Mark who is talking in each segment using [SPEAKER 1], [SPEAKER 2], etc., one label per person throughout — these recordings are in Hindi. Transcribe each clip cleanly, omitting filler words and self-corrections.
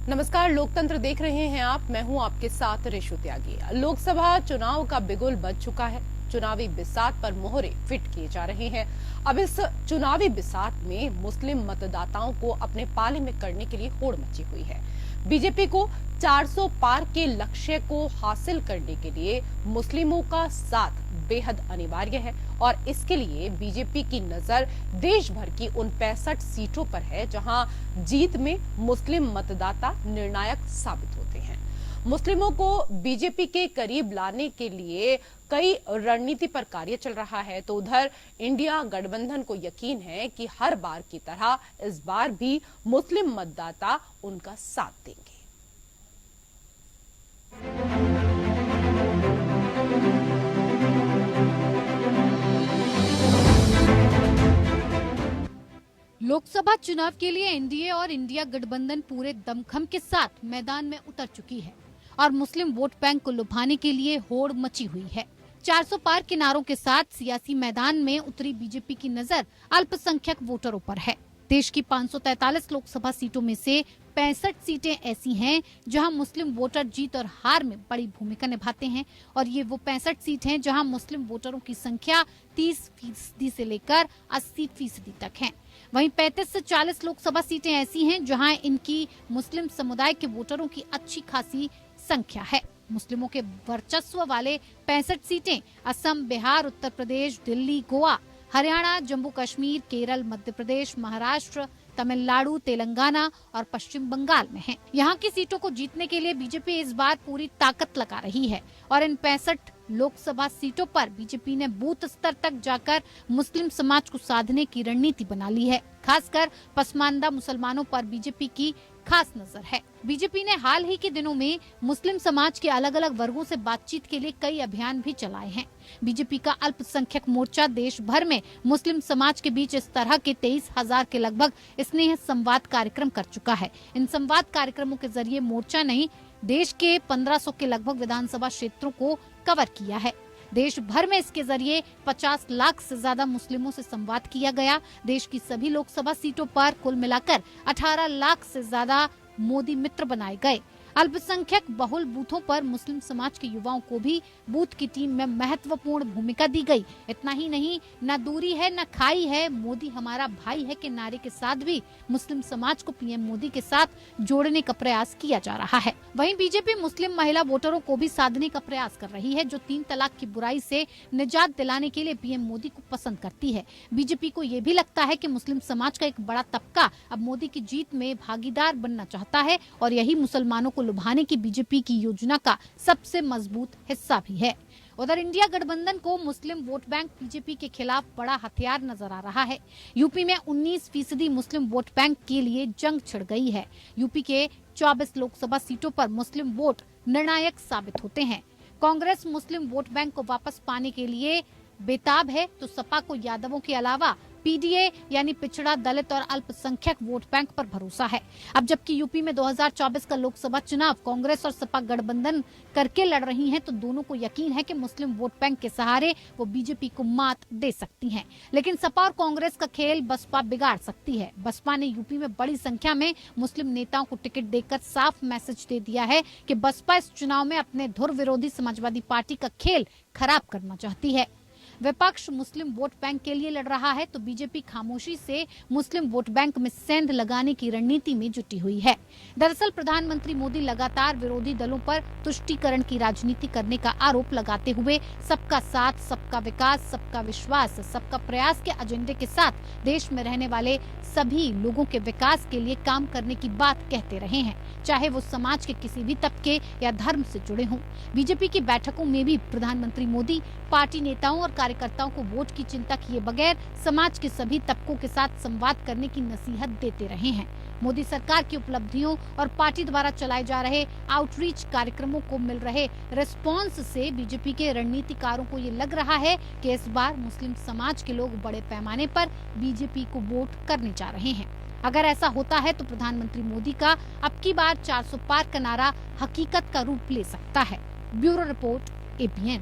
[SPEAKER 1] नमस्कार, लोकतंत्र देख रहे हैं आप। मैं हूं आपके साथ रेशु त्यागी। लोकसभा चुनाव का बिगुल बज चुका है। चुनावी बिसात पर मोहरे फिट किए जा रहे हैं। अब इस चुनावी बिसात में मुस्लिम मतदाताओं को अपने पाले में करने के लिए होड़ मची हुई है। बीजेपी को 400 पार के लक्ष्य को हासिल करने के लिए मुस्लिमों का साथ बेहद अनिवार्य है और इसके लिए बीजेपी की नजर देश भर की उन 65 सीटों पर है जहां जीत में मुस्लिम मतदाता निर्णायक साबित होते हैं। मुस्लिमों को बीजेपी के करीब लाने के लिए कई रणनीति पर कार्य चल रहा है, तो उधर इंडिया गठबंधन को यकीन है कि हर बार की तरह इस बार भी मुस्लिम मतदाता उनका साथ देंगे।
[SPEAKER 2] लोकसभा चुनाव के लिए एनडीए और इंडिया गठबंधन पूरे दमखम के साथ मैदान में उतर चुकी है और मुस्लिम वोट बैंक को लुभाने के लिए होड़ मची हुई है। 400 पार के नारों के साथ सियासी मैदान में उतरी बीजेपी की नजर अल्पसंख्यक वोटरों पर है। देश की 543 लोकसभा सीटों में से 65 सीटें ऐसी हैं जहां मुस्लिम वोटर जीत और हार में बड़ी भूमिका निभाते हैं और ये वो 65 सीट हैं जहां मुस्लिम वोटरों की संख्या 30% से लेकर 80% तक है। वहीं 35 से 40 लोकसभा सीटें ऐसी हैं जहां इनकी मुस्लिम समुदाय के वोटरों की अच्छी खासी संख्या है। मुस्लिमों के वर्चस्व वाले 65 सीटें असम, बिहार, उत्तर प्रदेश, दिल्ली, गोवा, हरियाणा, जम्मू कश्मीर, केरल, मध्य प्रदेश, महाराष्ट्र, तमिलनाडु, तेलंगाना और पश्चिम बंगाल में हैं। यहाँ की सीटों को जीतने के लिए बीजेपी इस बार पूरी ताकत लगा रही है और इन 65 लोकसभा सीटों पर बीजेपी ने बूथ स्तर तक जाकर मुस्लिम समाज को साधने की रणनीति बना ली है। खासकर पसमानदा मुसलमानों पर बीजेपी की खास नजर है। बीजेपी ने हाल ही के दिनों में मुस्लिम समाज के अलग अलग वर्गों से बातचीत के लिए कई अभियान भी चलाए हैं। बीजेपी का अल्पसंख्यक मोर्चा देश भर में मुस्लिम समाज के बीच इस तरह के 23,000 के लगभग स्नेह संवाद कार्यक्रम कर चुका है। इन संवाद कार्यक्रमों के जरिए मोर्चा ने देश के 1500 के लगभग विधानसभा क्षेत्रों को कवर किया है। देश भर में इसके जरिए 50 लाख से ज्यादा मुस्लिमों से संवाद किया गया। देश की सभी लोकसभा सीटों पर कुल मिलाकर 18 लाख से ज्यादा मोदी मित्र बनाए गए। अल्पसंख्यक बहुल बूथों पर मुस्लिम समाज के युवाओं को भी बूथ की टीम में महत्वपूर्ण भूमिका दी गई। इतना ही नहीं, न दूरी है न खाई है, मोदी हमारा भाई है के नारे के साथ भी मुस्लिम समाज को पीएम मोदी के साथ जोड़ने का प्रयास किया जा रहा है। वहीं बीजेपी मुस्लिम महिला वोटरों को भी साधने का प्रयास कर रही है, जो 3 तलाक की बुराई से निजात दिलाने के लिए पीएम मोदी को पसंद करती है। बीजेपी को ये भी लगता है कि मुस्लिम समाज का एक बड़ा तबका अब मोदी की जीत में भागीदार बनना चाहता है और यही मुसलमानों को लुभाने की बीजेपी की योजना का सबसे मजबूत हिस्सा भी है। उधर इंडिया गठबंधन को मुस्लिम वोट बैंक बीजेपी के खिलाफ बड़ा हथियार नजर आ रहा है। यूपी में 19% मुस्लिम वोट बैंक के लिए जंग छिड़ गई है। यूपी के 24 लोकसभा सीटों पर मुस्लिम वोट निर्णायक साबित होते हैं। कांग्रेस मुस्लिम वोट बैंक को वापस पाने के लिए बेताब है, तो सपा को यादवों के अलावा पीडीए यानी पिछड़ा, दलित और अल्पसंख्यक वोट बैंक पर भरोसा है। अब जबकि यूपी में 2024 का लोकसभा चुनाव कांग्रेस और सपा गठबंधन करके लड़ रही हैं, तो दोनों को यकीन है कि मुस्लिम वोट बैंक के सहारे वो बीजेपी को मात दे सकती हैं। लेकिन सपा और कांग्रेस का खेल बसपा बिगाड़ सकती है। बसपा ने यूपी में बड़ी संख्या में मुस्लिम नेताओं को टिकट देकर साफ मैसेज दे दिया है कि बसपा इस चुनाव में अपने धुर विरोधी समाजवादी पार्टी का खेल खराब करना चाहती है। विपक्ष मुस्लिम वोट बैंक के लिए लड़ रहा है, तो बीजेपी खामोशी से मुस्लिम वोट बैंक में सेंध लगाने की रणनीति में जुटी हुई है। दरअसल प्रधानमंत्री मोदी लगातार विरोधी दलों पर तुष्टीकरण की राजनीति करने का आरोप लगाते हुए सबका साथ, सबका विकास, सबका विश्वास, सबका प्रयास के एजेंडे के साथ देश में रहने वाले सभी लोगों के विकास के लिए काम करने की बात कहते रहे हैं, चाहे वो समाज के किसी भी तबके या धर्म से जुड़े हों। बीजेपी की बैठकों में भी प्रधानमंत्री मोदी पार्टी नेताओं और कार्यकर्ताओं को वोट की चिंता किए बगैर समाज के सभी तबकों के साथ संवाद करने की नसीहत देते रहे हैं। मोदी सरकार की उपलब्धियों और पार्टी द्वारा चलाए जा रहे आउटरीच कार्यक्रमों को मिल रहे रिस्पॉन्स से बीजेपी के रणनीतिकारों को ये लग रहा है कि इस बार मुस्लिम समाज के लोग बड़े पैमाने पर बीजेपी को वोट करने जा रहे हैं। अगर ऐसा होता है तो प्रधानमंत्री मोदी का अब की बार 400 पार का नारा हकीकत का रूप ले सकता है। Bureau report, APN।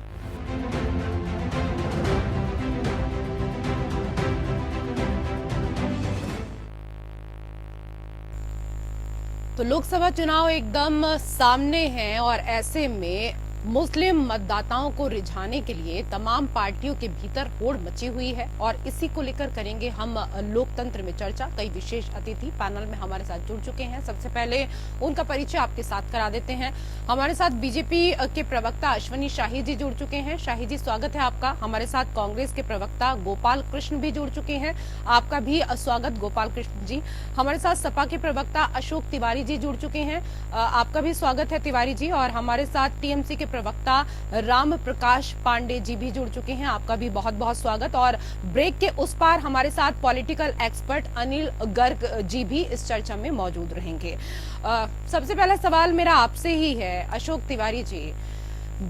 [SPEAKER 1] तो लोकसभा चुनाव एकदम सामने हैं और ऐसे में मुस्लिम मतदाताओं को रिझाने के लिए तमाम पार्टियों के भीतर होड़ मची हुई है और इसी को लेकर करेंगे हम लोकतंत्र में चर्चा। कई विशेष अतिथि पैनल में हमारे साथ जुड़ चुके हैं। सबसे पहले उनका परिचय आपके साथ करा देते हैं। हमारे साथ बीजेपी के प्रवक्ता अश्विनी शाही जी जुड़ चुके हैं। शाही जी, स्वागत है आपका। हमारे साथ कांग्रेस के प्रवक्ता गोपाल कृष्ण भी जुड़ चुके हैं। आपका भी स्वागत गोपाल कृष्ण जी। हमारे साथ सपा के प्रवक्ता अशोक तिवारी जी जुड़ चुके हैं। आपका भी स्वागत है तिवारी जी। और हमारे साथ टीएमसी के प्रवक्ता राम प्रकाश पांडे जी भी जुड़ चुके हैं। आपका भी बहुत बहुत स्वागत। और ब्रेक के उस पार हमारे साथ पॉलिटिकल एक्सपर्ट अनिल गर्ग जी भी इस चर्चा में मौजूद रहेंगे। सबसे पहला सवाल मेरा आपसे ही है अशोक तिवारी जी।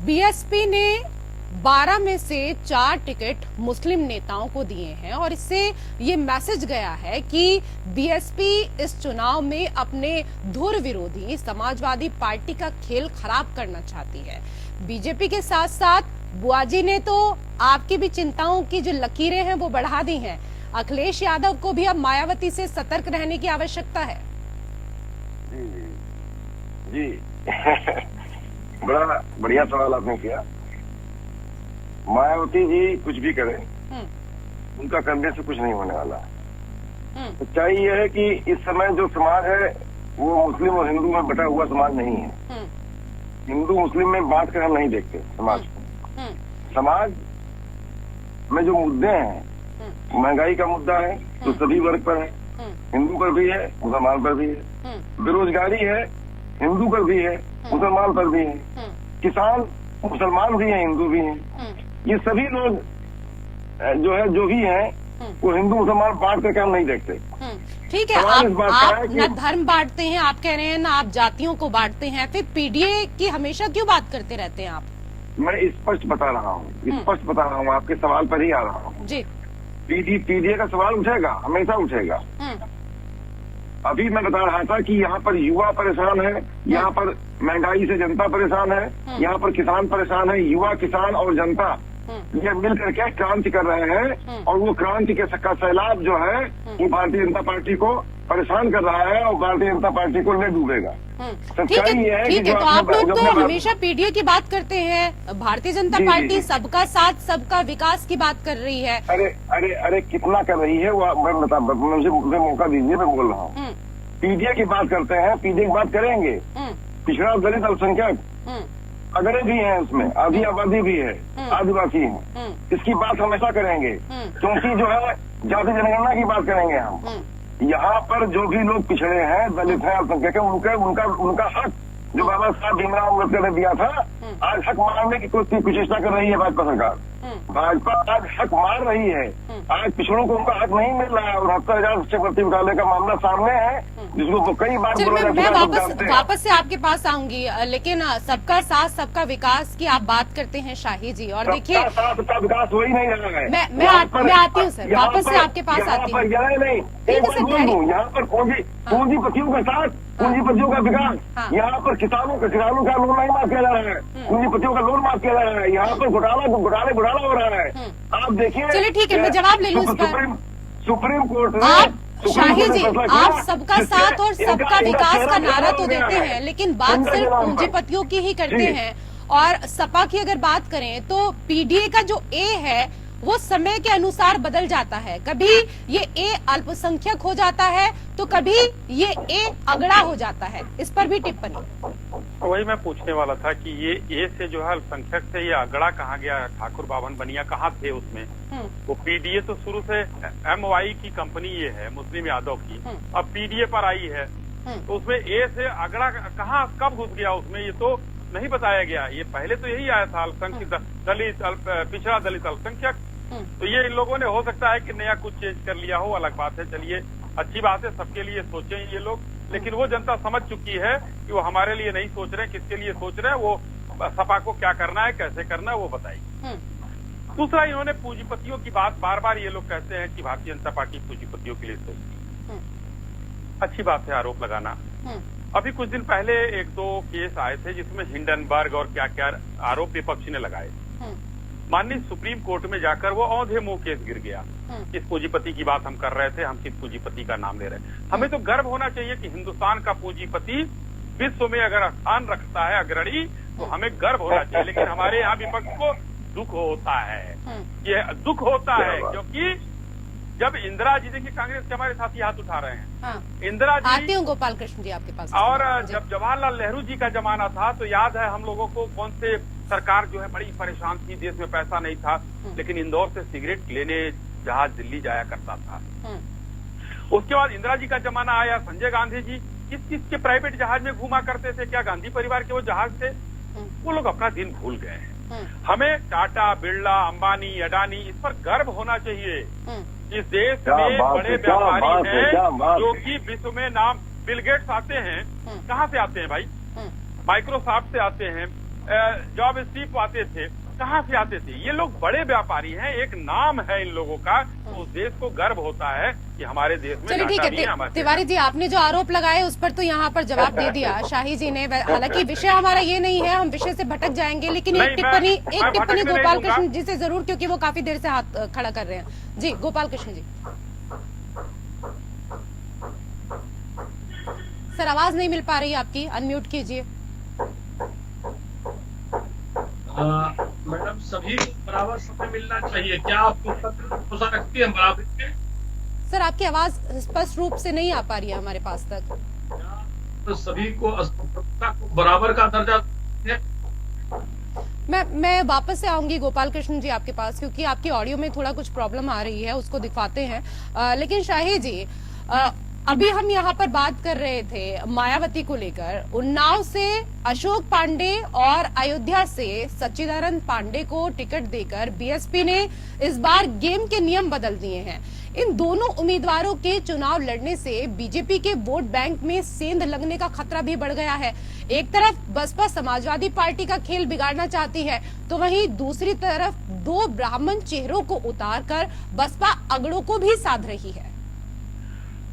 [SPEAKER 1] बीएसपी ने 12 में से 4 टिकट मुस्लिम नेताओं को दिए हैं और इससे ये मैसेज गया है कि बीएसपी इस चुनाव में अपने धुर विरोधी समाजवादी पार्टी का खेल खराब करना चाहती है। बीजेपी के साथ साथ बुआजी ने तो आपकी भी चिंताओं की जो लकीरें हैं वो बढ़ा दी हैं। अखिलेश यादव को भी अब मायावती से सतर्क रहने की आवश्यकता है।
[SPEAKER 3] जी बड़ा बढ़िया सवाल आपने किया। मायावती जी कुछ भी करें, उनका करने से कुछ नहीं होने वाला है। सच्चाई यह है कि इस समय जो समाज है वो मुस्लिम और हिंदू में बटा हुआ समाज नहीं है। हिंदू मुस्लिम में बांट कर हम नहीं देखते समाज को। समाज में जो मुद्दे हैं, महंगाई का मुद्दा है तो सभी वर्ग पर है, हिंदू पर भी है, मुसलमान पर भी है। बेरोजगारी है, हिंदू पर भी है, मुसलमान पर भी है। किसान मुसलमान भी है, हिंदू भी है। ये सभी लोग जो भी हैं वो हिंदू मुसलमान बांट करके हम नहीं देखते।
[SPEAKER 1] ठीक है, आप ना धर्म बांटते हैं, आप कह रहे हैं ना आप जातियों को बांटते हैं, फिर पीडीए की हमेशा क्यों बात करते रहते हैं आप?
[SPEAKER 3] मैं स्पष्ट बता रहा हूँ, आपके सवाल पर ही आ रहा हूँ जी। पीडीए का सवाल उठेगा, हमेशा उठेगा। अभी मैं बता रहा था कि यहाँ पर युवा परेशान है, यहाँ पर महंगाई से जनता परेशान है, यहाँ पर किसान परेशान है। युवा, किसान और जनता ये मिल करके क्रांति कर रहे हैं और वो क्रांति के सैलाब जो है वो भारतीय जनता पार्टी को परेशान कर रहा है और भारतीय जनता पार्टी को ले डूबेगा। सच्चाई ये है कि
[SPEAKER 1] तो आप लोग तो हमेशा पीडीए की बात करते हैं, भारतीय जनता पार्टी सबका साथ सबका विकास की बात कर रही है।
[SPEAKER 3] अरे कितना कर रही है वो मुझे मौका दीजिए, मैं बोल रहा हूँ। पीडीए की बात करते हैं, पीडीए की बात करेंगे। पिछड़ा दलित अल्पसंख्यक अगड़े भी हैं, उसमें आधी आबादी भी है, आदिवासी है। इसकी बात हमेशा करेंगे क्योंकि जो है जाति जनगणना की बात करेंगे हम। यहाँ पर जो भी लोग पिछड़े हैं, दलित हैं, अल्पसंख्यक हैं, उनका हक जो बाबा साहब भीमराव अम्बेडकर ने दिया था, आज हक मारने की कोशिश कर रही है भाजपा सरकार। भाजपा आज हक मार रही है। आज पिछड़ों को उनका हक नहीं मिल रहा है और 70,000 शिक्षक भर्ती घोटाले का मामला सामने है, जिसको कई बार
[SPEAKER 1] मैं वापस से आपके पास आऊंगी, लेकिन सबका साथ सबका विकास की आप बात करते हैं शाही जी। और देखिए
[SPEAKER 3] सबका विकास हो ही नहीं रहा है।
[SPEAKER 1] मैं आती हूँ सर, वापस से आपके पास आती हूँ।
[SPEAKER 3] यहाँ पर पूंजीपतियों के साथ पूंजीपतियों का विकास, यहाँ पर किसानों का लोन नहीं माफ किया जा रहा है, पूंजीपतियों का लोन माफ किया जा रहा है। यहाँ पर घोटाला हो रहा है। आप देखिए,
[SPEAKER 1] चलिए ठीक है, मैं जवाब ले लूँ इस पर।
[SPEAKER 3] सुप्रीम कोर्ट ने
[SPEAKER 1] शाही जी, आप सबका साथ और सबका विकास का नारा तो देते हैं, लेकिन बात सिर्फ पूंजीपतियों की ही करते हैं। और सपा की अगर बात करें तो पीडीए का जो ए है वो समय के अनुसार बदल जाता है। कभी ये ए अल्पसंख्यक हो जाता है तो कभी ये ए अगड़ा हो जाता है। इस पर भी टिप्पणी।
[SPEAKER 4] वही मैं पूछने वाला था कि ये ए से जो है अल्पसंख्यक से ये अगड़ा कहाँ गया? ठाकुर बावन बनिया कहाँ थे उसमें? वो पीडीए तो शुरू से एमवाई की कंपनी ये है, मुस्लिम यादव की, अब पीडीए पर आई है, तो उसमें ए से अगड़ा कहाँ कब घुस गया उसमें, ये तो नहीं बताया गया। ये पहले तो यही आया था, अल्पसंख्यक दलित, पिछड़ा दलित अल्पसंख्यक। तो ये इन लोगों ने हो सकता है कि नया कुछ चेंज कर लिया हो, अलग बात है। चलिए, अच्छी बात है, सबके लिए सोचें ये लोग, लेकिन वो जनता समझ चुकी है कि वो हमारे लिए नहीं सोच रहे, किसके लिए सोच रहे हैं, वो सपा को क्या करना है, कैसे करना है, वो बताइए। दूसरा, इन्होंने पूंजीपतियों की बात बार बार ये लोग कहते हैं कि भारतीय जनता पार्टी पूंजीपतियों के लिए सोचती है। अच्छी बात है आरोप लगाना। अभी कुछ दिन पहले 1-2 केस आए थे जिसमें हिंडनबर्ग और क्या क्या आरोप विपक्ष ने लगाए। माननीय सुप्रीम कोर्ट में जाकर वो औंधे मुंह केस गिर गया। किस पूंजीपति की बात हम कर रहे थे, हम किस पूंजीपति का नाम ले रहे हैं। हमें तो गर्व होना चाहिए कि हिंदुस्तान का पूंजीपति विश्व में अगर स्थान रखता है अग्रणी, तो हमें गर्व होना चाहिए। लेकिन हमारे यहाँ विपक्ष को दुख होता है, ये दुख होता है क्योंकि जब इंदिरा जी, देखिए कांग्रेस के हमारे साथी हाथ उठा रहे हैं, इंदिरा जी
[SPEAKER 1] आती हूँ गोपाल कृष्ण जी आपके पास।
[SPEAKER 4] और जब जवाहरलाल नेहरू जी का जमाना था तो याद है हम लोगों को, कौन से सरकार जो है बड़ी परेशान थी, देश में पैसा नहीं था, लेकिन इंदौर से सिगरेट लेने जहाज दिल्ली जाया करता था। उसके बाद इंदिरा जी का जमाना आया, संजय गांधी जी किस किस के प्राइवेट जहाज में घूमा करते थे, क्या गांधी परिवार के वो जहाज थे? वो लोग अपना दिन भूल गए हैं। हमें टाटा, बिरला, अंबानी, अडानी, इस पर गर्व होना चाहिए। इस देश में बड़े व्यापारी हैं जो कि विश्व में नाम, बिल गेट्स आते हैं, कहाँ से आते हैं भाई? माइक्रोसॉफ्ट से आते हैं, जॉब स्टीव आते थे, कहाँ से आते थे? ये लोग बड़े व्यापारी हैं, एक नाम है इन लोगों का, तो उस देश को गर्व होता है कि हमारे देश में।
[SPEAKER 1] चलिए ठीक है तिवारी जी, आपने जो आरोप लगाए उस पर तो यहाँ पर जवाब दे दिया शाही जी ने। हालांकि विषय हमारा ये नहीं है, हम विषय से भटक जाएंगे, लेकिन एक टिप्पणी गोपाल कृष्ण जी से जरूर, क्योंकि वो काफी देर से हाथ खड़ा कर रहे हैं। जी गोपाल कृष्ण जी। सर आवाज नहीं मिल पा रही आपकी, अनम्यूट कीजिए।
[SPEAKER 5] मैडम, सभी बराबर समय मिलना चाहिए, क्या आप भरोसा रखती है बराबरी पे?
[SPEAKER 1] सर आपकी आवाज स्पष्ट रूप से नहीं आ पा रही है हमारे पास तक।
[SPEAKER 5] तो सभी को बराबर का दर्जा है?
[SPEAKER 1] मैं वापस से आऊंगी गोपाल कृष्ण जी आपके पास, क्योंकि आपकी ऑडियो में थोड़ा कुछ प्रॉब्लम आ रही है, उसको दिखवाते हैं। लेकिन शाही जी, अभी हम यहाँ पर बात कर रहे थे मायावती को लेकर। उन्नाव से अशोक पांडे और अयोध्या से सच्चिदानंद पांडे को टिकट देकर बीएसपी ने इस बार गेम के नियम बदल दिए हैं। इन दोनों उम्मीदवारों के चुनाव लड़ने से बीजेपी के वोट बैंक में सेंध लगने का खतरा भी बढ़ गया है। एक तरफ बसपा समाजवादी पार्टी का खेल बिगाड़ना चाहती है, तो वहीं दूसरी तरफ दो ब्राह्मण चेहरों को उतारकर बसपा अगड़ों को भी साध रही है।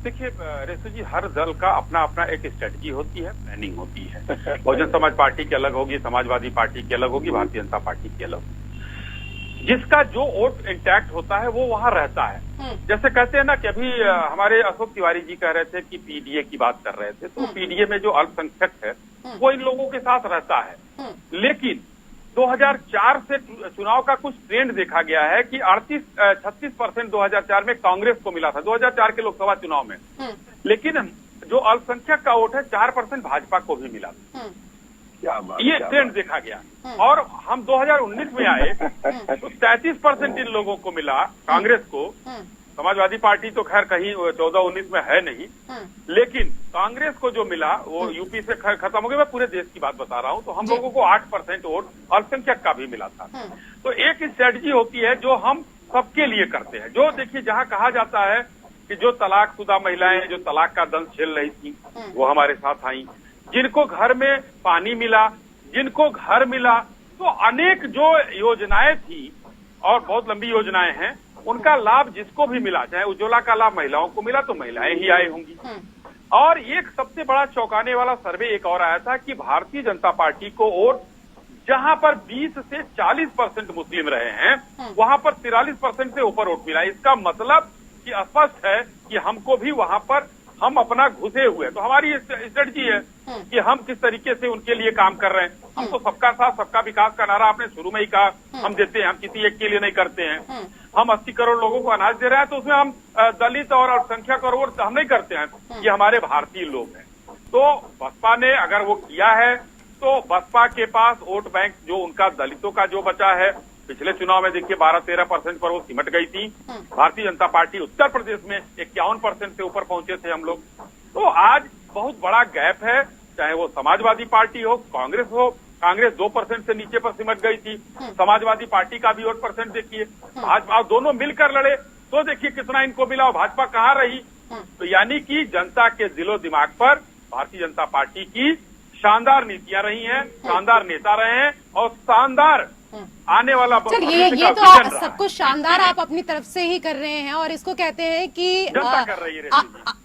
[SPEAKER 4] देखिए रेशु जी, हर दल का अपना अपना एक स्ट्रेटजी होती है, प्लानिंग होती है। बहुजन समाज पार्टी की अलग होगी, समाजवादी पार्टी की अलग होगी, भारतीय जनता पार्टी की अलग होगी। जिसका जो वोट इंटैक्ट होता है वो वहां रहता है। जैसे कहते हैं ना कि अभी हमारे अशोक तिवारी जी कह रहे थे कि पीडीए की बात कर रहे थे, तो पीडीए में जो अल्पसंख्यक है वो इन लोगों के साथ रहता है। लेकिन 2004 से चुनाव का कुछ ट्रेंड देखा गया है कि 36% 2004 में कांग्रेस को मिला था, 2004 के लोकसभा चुनाव में। लेकिन जो अल्पसंख्यक का वोट है 4% भाजपा को भी मिला। ये ट्रेंड देखा गया। और हम 2019 में आए तो 33% इन लोगों को मिला, कांग्रेस को। समाजवादी पार्टी तो खैर कहीं 14-19 में है नहीं, लेकिन कांग्रेस को जो मिला वो यूपी से खत्म हो गया। मैं पूरे देश की बात बता रहा हूं। तो हम लोगों को 8% वोट अल्पसंख्यक का भी मिला था। तो एक स्ट्रेटजी होती है जो हम सबके लिए करते हैं। जो देखिए, जहां कहा जाता है कि जो तलाकशुदा महिलाएं जो तलाक का दंश झेल रही थी वो हमारे साथ आई, जिनको घर में पानी मिला, जिनको घर मिला, तो अनेक जो योजनाएं थी और बहुत लंबी योजनाएं हैं, उनका लाभ जिसको भी मिला, चाहे उज्ज्वला का लाभ महिलाओं को मिला तो महिलाएं ही आई होंगी। और एक सबसे बड़ा चौंकाने वाला सर्वे एक और आया था कि भारतीय जनता पार्टी को वोट जहां पर 20 से 40% मुस्लिम रहे हैं, वहां पर 43% से ऊपर वोट मिला। इसका मतलब कि स्पष्ट है कि हमको भी वहां पर हम अपना घुसे हुए, तो हमारी स्ट्रेटजी है कि हम किस तरीके से उनके लिए काम कर रहे हैं। हम तो सबका साथ सबका विकास का नारा आपने शुरू में ही कहा, हम देते हैं, हम किसी एक के लिए नहीं करते हैं। हम 80 करोड़ लोगों को अनाज दे रहे हैं, तो उसमें हम दलित और अल्पसंख्यक और वोट हम नहीं करते हैं, ये हमारे भारतीय लोग हैं। तो बसपा ने अगर वो किया है तो बसपा के पास वोट बैंक जो उनका दलितों का जो बचा है, पिछले चुनाव में देखिए 12-13% पर वो सिमट गई थी। भारतीय जनता पार्टी उत्तर प्रदेश में 51% से ऊपर पहुंचे थे हम लोग। तो आज बहुत बड़ा गैप है, चाहे वो समाजवादी पार्टी हो, कांग्रेस हो। कांग्रेस 2% से नीचे पर सिमट गई थी। समाजवादी पार्टी का भी वोट परसेंट देखिए, भाजपा दोनों मिलकर लड़े तो देखिए कितना इनको मिला और भाजपा कहाँ रही। तो यानी कि जनता के दिलो दिमाग पर भारतीय जनता पार्टी की शानदार नीतियां रही हैं, शानदार नेता रहे हैं और शानदार आने वाला।
[SPEAKER 1] चलिए, ये तो आप सब कुछ शानदार आप अपनी तरफ से ही कर रहे हैं और इसको कहते हैं कि
[SPEAKER 4] जनता कर रही है।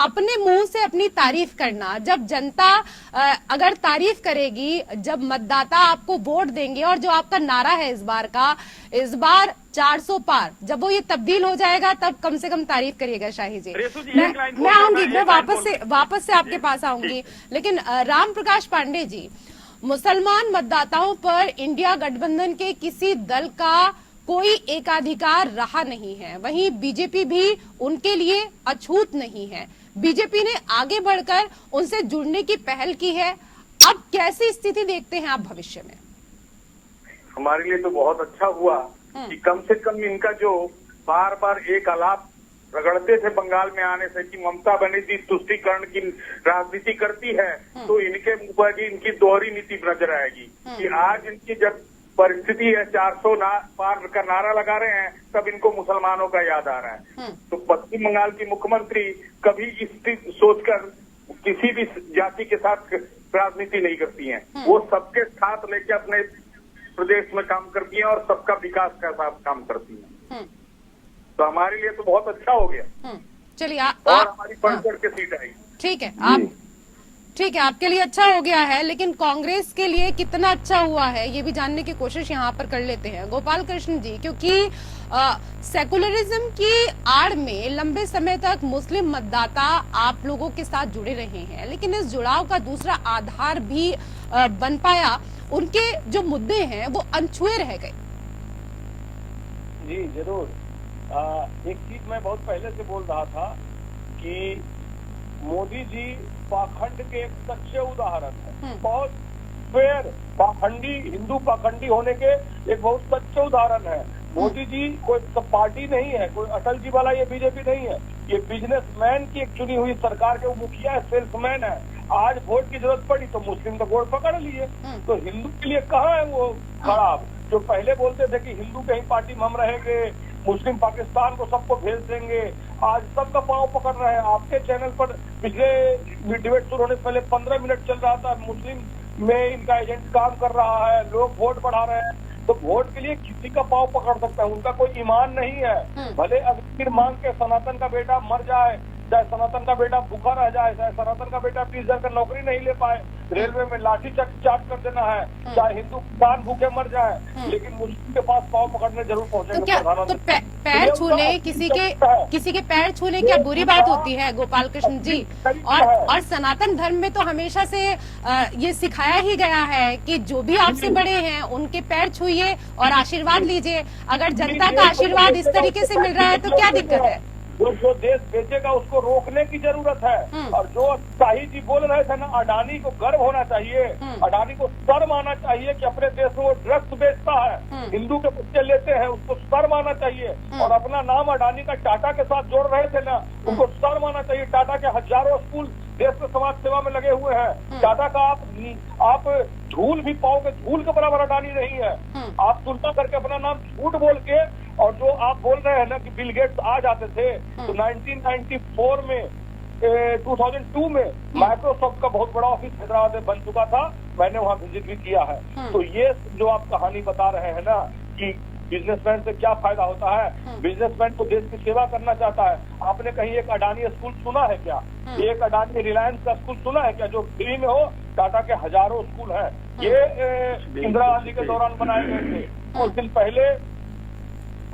[SPEAKER 1] अपने मुंह से अपनी तारीफ करना। जब जनता अगर तारीफ करेगी, जब मतदाता आपको वोट देंगे, और जो आपका नारा है इस बार 400 पार, जब वो ये तब्दील हो जाएगा तब कम से कम तारीफ करिएगा शाही जी।
[SPEAKER 4] रेशु जी,
[SPEAKER 1] मैं
[SPEAKER 4] एक लाइन
[SPEAKER 1] मैं आऊंगी,
[SPEAKER 4] बोलना,
[SPEAKER 1] मैं
[SPEAKER 4] एक लाइन
[SPEAKER 1] वापस से आपके पास आऊंगी, लेकिन राम प्रकाश पांडे जी, मुसलमान मतदाताओं पर इंडिया गठबंधन के किसी दल का कोई एकाधिकार रहा नहीं है, वहीं बीजेपी भी उनके लिए अछूत नहीं है। बीजेपी ने आगे बढ़कर उनसे जुड़ने की पहल की है। अब कैसी स्थिति देखते हैं आप भविष्य में?
[SPEAKER 6] हमारे लिए तो बहुत अच्छा हुआ कि कम से कम इनका जो बार बार एक आलाप रगड़ते थे बंगाल में आने से कि ममता बनर्जी तुष्टीकरण की राजनीति करती है, तो इनके मुंह पर इनकी दोहरी नीति नजर आएगी कि आज इनकी जब परिस्थिति है 400 पार का नारा लगा रहे हैं, तब इनको मुसलमानों का याद आ रहा है। तो पश्चिम बंगाल की मुख्यमंत्री कभी इस सोचकर किसी भी जाति के साथ राजनीति नहीं करती हैं, वो सबके साथ लेके अपने प्रदेश में काम करती हैं और सबका विकास का साथ काम करती हैं। तो हमारे लिए तो बहुत अच्छा हो गया।
[SPEAKER 1] चलिए
[SPEAKER 6] और हमारी बढ़ के सीट आई।
[SPEAKER 1] ठीक है, आपके लिए अच्छा हो गया है, लेकिन कांग्रेस के लिए कितना अच्छा हुआ है ये भी जानने की कोशिश यहाँ पर कर लेते हैं गोपाल कृष्ण जी, क्योंकि सेकुलरिज्म की आड़ में लंबे समय तक मुस्लिम मतदाता आप लोगों के साथ जुड़े रहे हैं, लेकिन इस जुड़ाव का दूसरा आधार भी बन पाया, उनके जो मुद्दे हैं वो अनछुए रह गए।
[SPEAKER 7] जी जरूर। एक चीज मैं बहुत पहले से बोल रहा था कि मोदी जी पाखंड के एक सच्चे उदाहरण है, बहुत फेयर पाखंडी, हिंदू पाखंडी होने के एक बहुत सच्चे उदाहरण है। मोदी जी कोई पार्टी नहीं है, कोई अटल जी वाला ये बीजेपी नहीं है, ये बिजनेसमैन की एक चुनी हुई सरकार के वो मुखिया है, सेल्समैन है। आज वोट की जरूरत पड़ी तो मुस्लिम का वोट पकड़ लिए, तो हिंदू के लिए कहाँ है वो खराब? जो पहले बोलते थे कि हिंदू कहीं पार्टी में हम रहेंगे, मुस्लिम पाकिस्तान को सबको भेज देंगे, आज सबका पांव पकड़ रहे हैं। आपके चैनल पर पिछले डिबेट शुरू होने से पहले 15 मिनट चल रहा था, मुस्लिम में इनका एजेंट काम कर रहा है, लोग वोट बढ़ा रहे हैं। तो वोट के लिए किसी का पांव पकड़ सकता है, उनका कोई ईमान नहीं है। भले अगर मांग के सनातन का बेटा मर जाए, चाहे सनातन का बेटा भूखा रह जाए, चाहे सनातन का बेटा 20,000 का नौकरी नहीं ले पाए, रेलवे में लाठी चार्ज कर देना है, चाहे हिंदू किसान भूखे मर जाए, लेकिन मुस्लिम के पास पांव पकड़ने जरूर पहुंचेंगे।
[SPEAKER 1] तो क्या तो पैर छूने, किसी के पैर छूने क्या बुरी बात होती है गोपाल कृष्ण जी? और सनातन धर्म में तो हमेशा से ये सिखाया ही गया है कि जो भी आपसे बड़े हैं उनके पैर छूइए और आशीर्वाद लीजिए। अगर जनता का आशीर्वाद इस तरीके से मिल रहा है तो क्या दिक्कत है?
[SPEAKER 7] जो देश बेचेगा उसको रोकने की जरूरत है। और जो शाही जी बोल रहे थे ना, अडानी को गर्व होना चाहिए, अडानी को शर्म आना चाहिए कि अपने देश में वो ड्रग्स बेचता है, हिंदू के बच्चे लेते हैं, उसको शर्म आना चाहिए। और अपना नाम अडानी का टाटा के साथ जोड़ रहे थे ना, उनको शर्म आना चाहिए। टाटा के हजारों स्कूल देश में समाज सेवा में लगे हुए हैं। टाटा का आप धूल भी पाओगे, धूल के बराबर अडानी नहीं है। आप तुलना करके अपना नाम झूठ बोल के, और जो आप बोल रहे हैं ना कि बिल गेट्स आ जाते थे, तो 1994 में 2002 में माइक्रोसॉफ्ट का बहुत बड़ा ऑफिस हैदराबाद में बन चुका था, मैंने वहाँ विजिट भी किया है। तो ये जो आप कहानी बता रहे हैं ना कि बिजनेसमैन से क्या फायदा होता है, बिजनेसमैन तो देश की सेवा करना चाहता है। आपने कहीं एक अडानी स्कूल सुना है क्या? एक अडानी रिलायंस का स्कूल सुना है क्या जो फ्री में हो? टाटा के हजारों स्कूल हैं। ये इंदिरा गांधी के दौरान बनाए गए थे। कुछ दिन पहले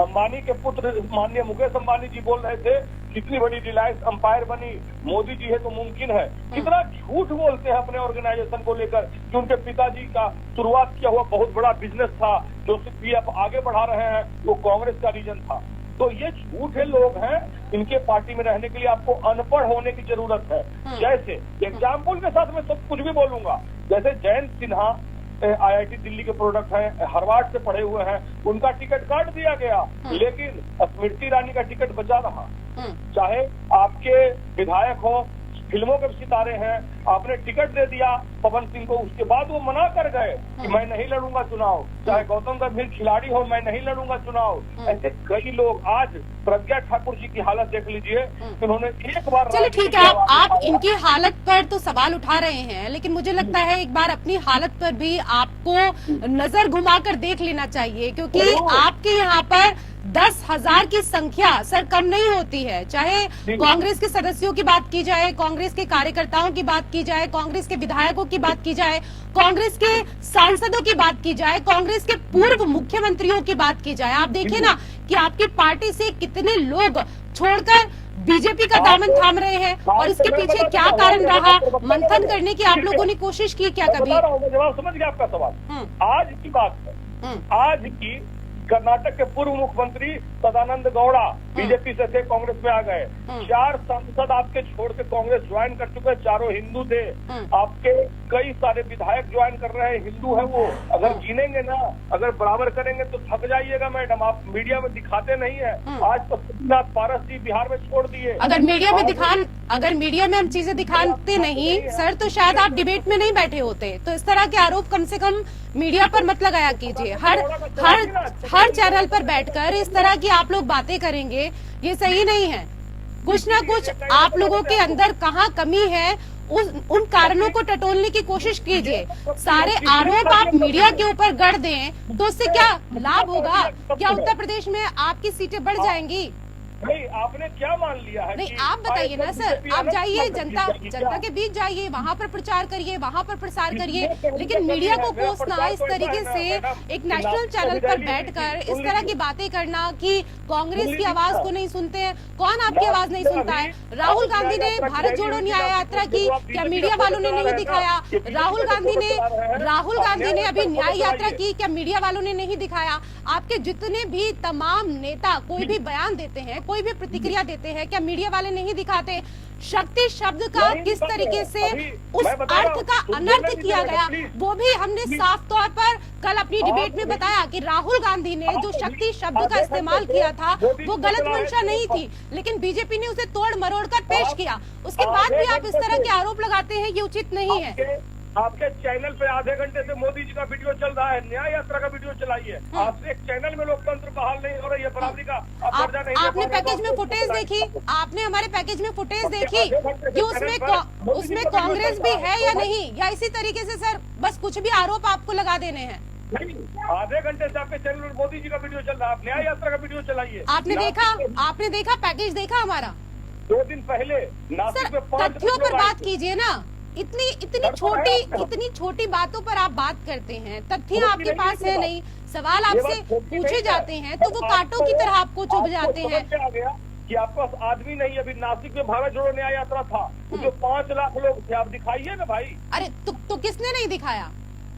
[SPEAKER 7] अंबानी के पुत्र माननीय मुकेश अंबानी जी बोल रहे थे कितनी बड़ी रिलायंस अंपायर बनी, मोदी जी है तो मुमकिन है। कितना झूठ बोलते हैं अपने ऑर्गेनाइजेशन को लेकर कि उनके पिताजी का शुरुआत किया हुआ बहुत बड़ा बिजनेस था जो पीएफ आगे बढ़ा रहे हैं, वो कांग्रेस का रीजन था। तो ये झूठे लोग हैं, इनके पार्टी में रहने के लिए आपको अनपढ़ होने की जरूरत है। जैसे एग्जाम्पल के साथ मैं सब कुछ भी बोलूंगा, जैसे जयंत सिन्हा IIT दिल्ली के प्रोडक्ट हैं, हार्वर्ड से पढ़े हुए हैं, उनका टिकट काट दिया गया, लेकिन स्मृति ईरानी का टिकट बचा रहा। चाहे आपके विधायक हो, फिल्मों के सितारे हैं, आपने टिकट दे दिया पवन सिंह को, उसके बाद वो मना कर गए कि मैं नहीं लड़ूंगा चुनाव। चाहे गौतम गंभीर खिलाड़ी हो, मैं नहीं लड़ूंगा चुनाव। ऐसे कई लोग, आज प्रज्ञा ठाकुर जी की हालत देख लीजिए, उन्होंने एक बार।
[SPEAKER 1] चलिए ठीक है, आप इनकी हालत पर तो सवाल उठा रहे हैं, लेकिन मुझे लगता है एक बार अपनी हालत पर भी आपको नजर घुमाकर देख लेना चाहिए, क्योंकि आपके यहाँ पर 10,000 की संख्या सर कम नहीं होती है। चाहे कांग्रेस के सदस्यों की बात की जाए, कांग्रेस के कार्यकर्ताओं की बात की जाए, कांग्रेस के विधायकों की बात की जाए, कांग्रेस के सांसदों की बात की जाए, कांग्रेस के पूर्व मुख्यमंत्रियों की बात की जाए। आप देखिए ना कि आपकी पार्टी से कितने लोग छोड़कर बीजेपी का दामन थाम रहे हैं, और इसके पीछे क्या कारण रहा, मंथन करने की आप लोगों ने कोशिश की क्या कभी?
[SPEAKER 7] मैं जवाब समझ गया आपका सवाल। आज की बात है, आज की कर्नाटक के पूर्व मुख्यमंत्री सदानंद गौड़ा बीजेपी से थे, कांग्रेस में आ गए। 4 सांसद आपके छोड़ के कांग्रेस ज्वाइन कर चुके, चारों हिंदू थे। आपके कई सारे विधायक ज्वाइन कर रहे हैं, हिंदू है वो। अगर गिनेंगे ना, अगर बराबर करेंगे तो थक जाइएगा मैडम। आप मीडिया में दिखाते नहीं है। आज तो पशुपतिनाथ पारस जी बिहार में छोड़ दिए।
[SPEAKER 1] अगर मीडिया में हम चीजें दिखाते नहीं सर, तो शायद आप डिबेट में नहीं बैठे होते। तो इस तरह के आरोप कम से कम मीडिया पर मत लगाया कीजिए। हर चैनल पर बैठकर इस तरह की आप लोग बातें करेंगे, ये सही नहीं है। कुछ ना कुछ आप लोगों के अंदर कहाँ कमी है, उन कारणों को टटोलने की कोशिश कीजिए। सारे आरोप आप मीडिया के ऊपर गढ़ दें तो उससे क्या लाभ होगा? क्या उत्तर प्रदेश में आपकी सीटें बढ़ जाएंगी?
[SPEAKER 7] नहीं, आपने क्या मान लिया है?
[SPEAKER 1] नहीं, आप बताइए ना सर। आप जाइए जनता के बीच जाइए, वहाँ पर प्रचार करिए, वहाँ पर प्रसार करिए, लेकिन मीडिया को कोसना, इस तरीके से एक नेशनल चैनल पर बैठकर इस तरह की बातें करना कि कांग्रेस की आवाज को नहीं सुनते हैं। कौन आपकी आवाज नहीं सुनता है? राहुल गांधी ने भारत जोड़ो न्याय यात्रा की, क्या मीडिया वालों ने नहीं दिखाया? राहुल गांधी ने अभी न्याय यात्रा की, क्या मीडिया वालों ने नहीं दिखाया? आपके जितने भी तमाम नेता कोई भी बयान देते हैं, कोई भी प्रतिक्रिया देते हैं, क्या मीडिया वाले नहीं दिखाते? शक्ति शब्द का किस तरीके से उस अर्थ का अनर्थ किया गया, वो भी हमने साफ तौर पर कल अपनी डिबेट में बताया कि राहुल गांधी ने जो शक्ति शब्द का इस्तेमाल किया था वो गलत मंशा नहीं थी, लेकिन बीजेपी ने उसे तोड़ मरोड़ कर पेश किया। उसके बाद भी आप इस तरह के आरोप लगाते हैं, ये उचित नहीं है।
[SPEAKER 7] आपके चैनल पे आधे घंटे से मोदी जी का वीडियो चल रहा है, न्याय यात्रा का वीडियो चलाइए। आपसे एक चैनल में लोकतंत्र बहाल नहीं हो रही है, बराबरी का
[SPEAKER 1] आपने पैकेज में फुटेज देखी? आपने हमारे पैकेज में फुटेज देखी कि उसमें कांग्रेस भी है या नहीं, या इसी तरीके से सर बस कुछ भी आरोप आपको लगा देने हैं?
[SPEAKER 7] आधे घंटे से आपके चैनल में मोदी जी का वीडियो चल रहा है, आप न्याय यात्रा का वीडियो चलाइए।
[SPEAKER 1] आपने देखा पैकेज देखा हमारा?
[SPEAKER 7] 2 दिन पहले नासिक में
[SPEAKER 1] तथ्यों पर बात कीजिए ना। इतनी छोटी बातों पर आप बात करते हैं, तथ्य आपके पास है नहीं, सवाल आपसे पूछे जाते हैं तो वो कांटों की तरह आपको चुभ जाते हैं।
[SPEAKER 7] कि आपके पास आदमी नहीं। अभी नासिक में भारत जोड़ो न्याय यात्रा था, जो 5 लाख लोग थे, आप दिखाइए ना भाई।
[SPEAKER 1] अरे तो किसने नहीं दिखाया?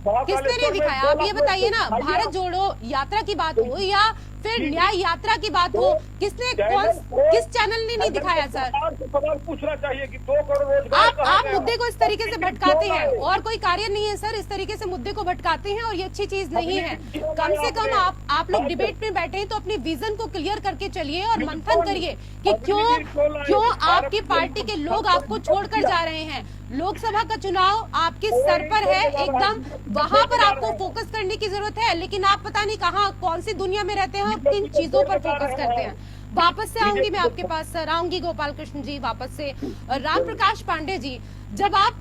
[SPEAKER 1] किसने नहीं दिखाया? आप ये बताइए ना, भारत जोड़ो यात्रा की बात हो या फिर न्याय यात्रा की बात हो, किस चैनल ने नहीं दिखाया सर?
[SPEAKER 7] सवाल पूछना चाहिए कि 2 करोड़ रोजगार
[SPEAKER 1] आप मुद्दे को इस तरीके से भटकाते हैं, और कोई कार्य नहीं है सर, इस तरीके से मुद्दे को भटकाते हैं और ये अच्छी चीज नहीं है। कम से कम आप लोग डिबेट में बैठे हैं तो अपने विजन को क्लियर करके चलिए और मंथन करिए कि क्यों आपकी पार्टी के लोग आपको छोड़कर जा रहे हैं। लोकसभा का चुनाव आपके सर पर है एकदम, वहां पर आपको फोकस करने की जरूरत है, लेकिन आप पता नहीं कहां कौन सी दुनिया में रहते हैं और किन चीजों पर फोकस करते हैं। वापस से आऊंगी मैं आपके पास सर, आऊंगी गोपाल कृष्ण जी वापस से। राम प्रकाश पांडे जी, जब आप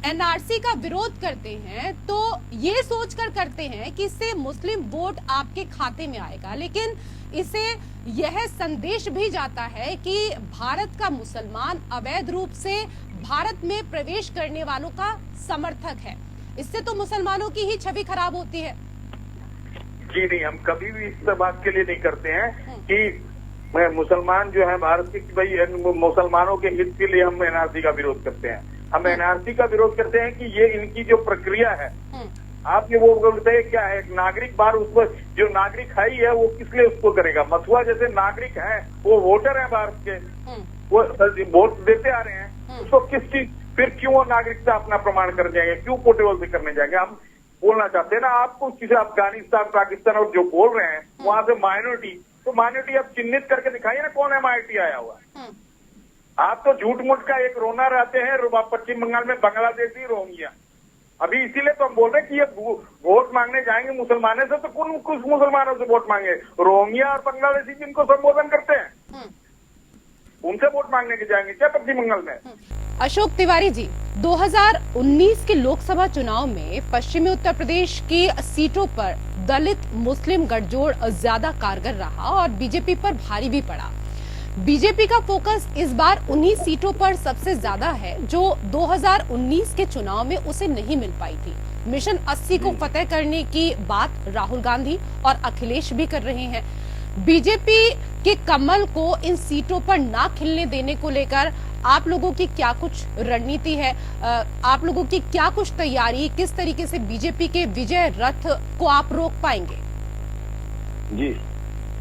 [SPEAKER 1] एनआरसी का विरोध करते हैं तो ये सोचकर करते हैं कि इससे मुस्लिम वोट आपके खाते में आएगा, लेकिन इसे यह संदेश भी जाता है कि भारत का मुसलमान अवैध रूप से भारत में प्रवेश करने वालों का समर्थक है। इससे तो मुसलमानों की ही छवि खराब होती है।
[SPEAKER 6] जी नहीं, हम कभी भी इस बात के लिए नहीं करते हैं कि मुसलमान जो है भारत के, भाई मुसलमानों के हित के लिए हम एनआरसी का विरोध करते हैं। हम एनआरसी का विरोध करते हैं कि ये इनकी जो प्रक्रिया है, आप ये वो बोलते हैं क्या है, एक नागरिक बार उसको जो नागरिक है ही है वो किस लिए उसको करेगा? मथुआ जैसे नागरिक है, वो वोटर है भारत के, वो वोट देते आ रहे हैं, उसको किस चीज, फिर क्यों वो नागरिकता अपना प्रमाण कर जाएंगे, क्यों पोर्टेबल से करने जाएंगे? हम बोलना चाहते हैं ना आपको, किसी अफगानिस्तान पाकिस्तान और जो बोल रहे हैं वहां से माइनॉरिटी, तो माइनॉरिटी आप चिन्हित करके दिखाइए ना कौन है माइनॉरिटी आया हुआ। आप तो झूठ मूठ का एक रोना रहते हैं, पश्चिम बंगाल में बांग्लादेशी रोहिंग्या। अभी इसीलिए तो हम बोल रहे हैं कि ये वोट मांगने जाएंगे मुसलमानों से, तो कुछ मुसलमानों से वोट मांगे? रोहिंग्या और बांग्लादेशी जिनको संबोधन करते हैं उनसे वोट मांगने के जाएंगे क्या पश्चिम बंगाल में?
[SPEAKER 1] अशोक तिवारी जी, 2019 के लोकसभा चुनाव में पश्चिमी उत्तर प्रदेश की सीटों पर दलित मुस्लिम गठजोड़ ज्यादा कारगर रहा और बीजेपी पर भारी भी पड़ा। बीजेपी का फोकस इस बार उन्हीं सीटों पर सबसे ज्यादा है जो 2019 के चुनाव में उसे नहीं मिल पाई थी। मिशन 80 को फतेह करने की बात राहुल गांधी और अखिलेश भी कर रहे हैं। बीजेपी के कमल को इन सीटों पर ना खिलने देने को लेकर आप लोगों की क्या कुछ रणनीति है? आप लोगों की क्या कुछ तैयारी, किस तरीके से बीजेपी के विजय रथ को आप रोक पाएंगे?
[SPEAKER 3] जी,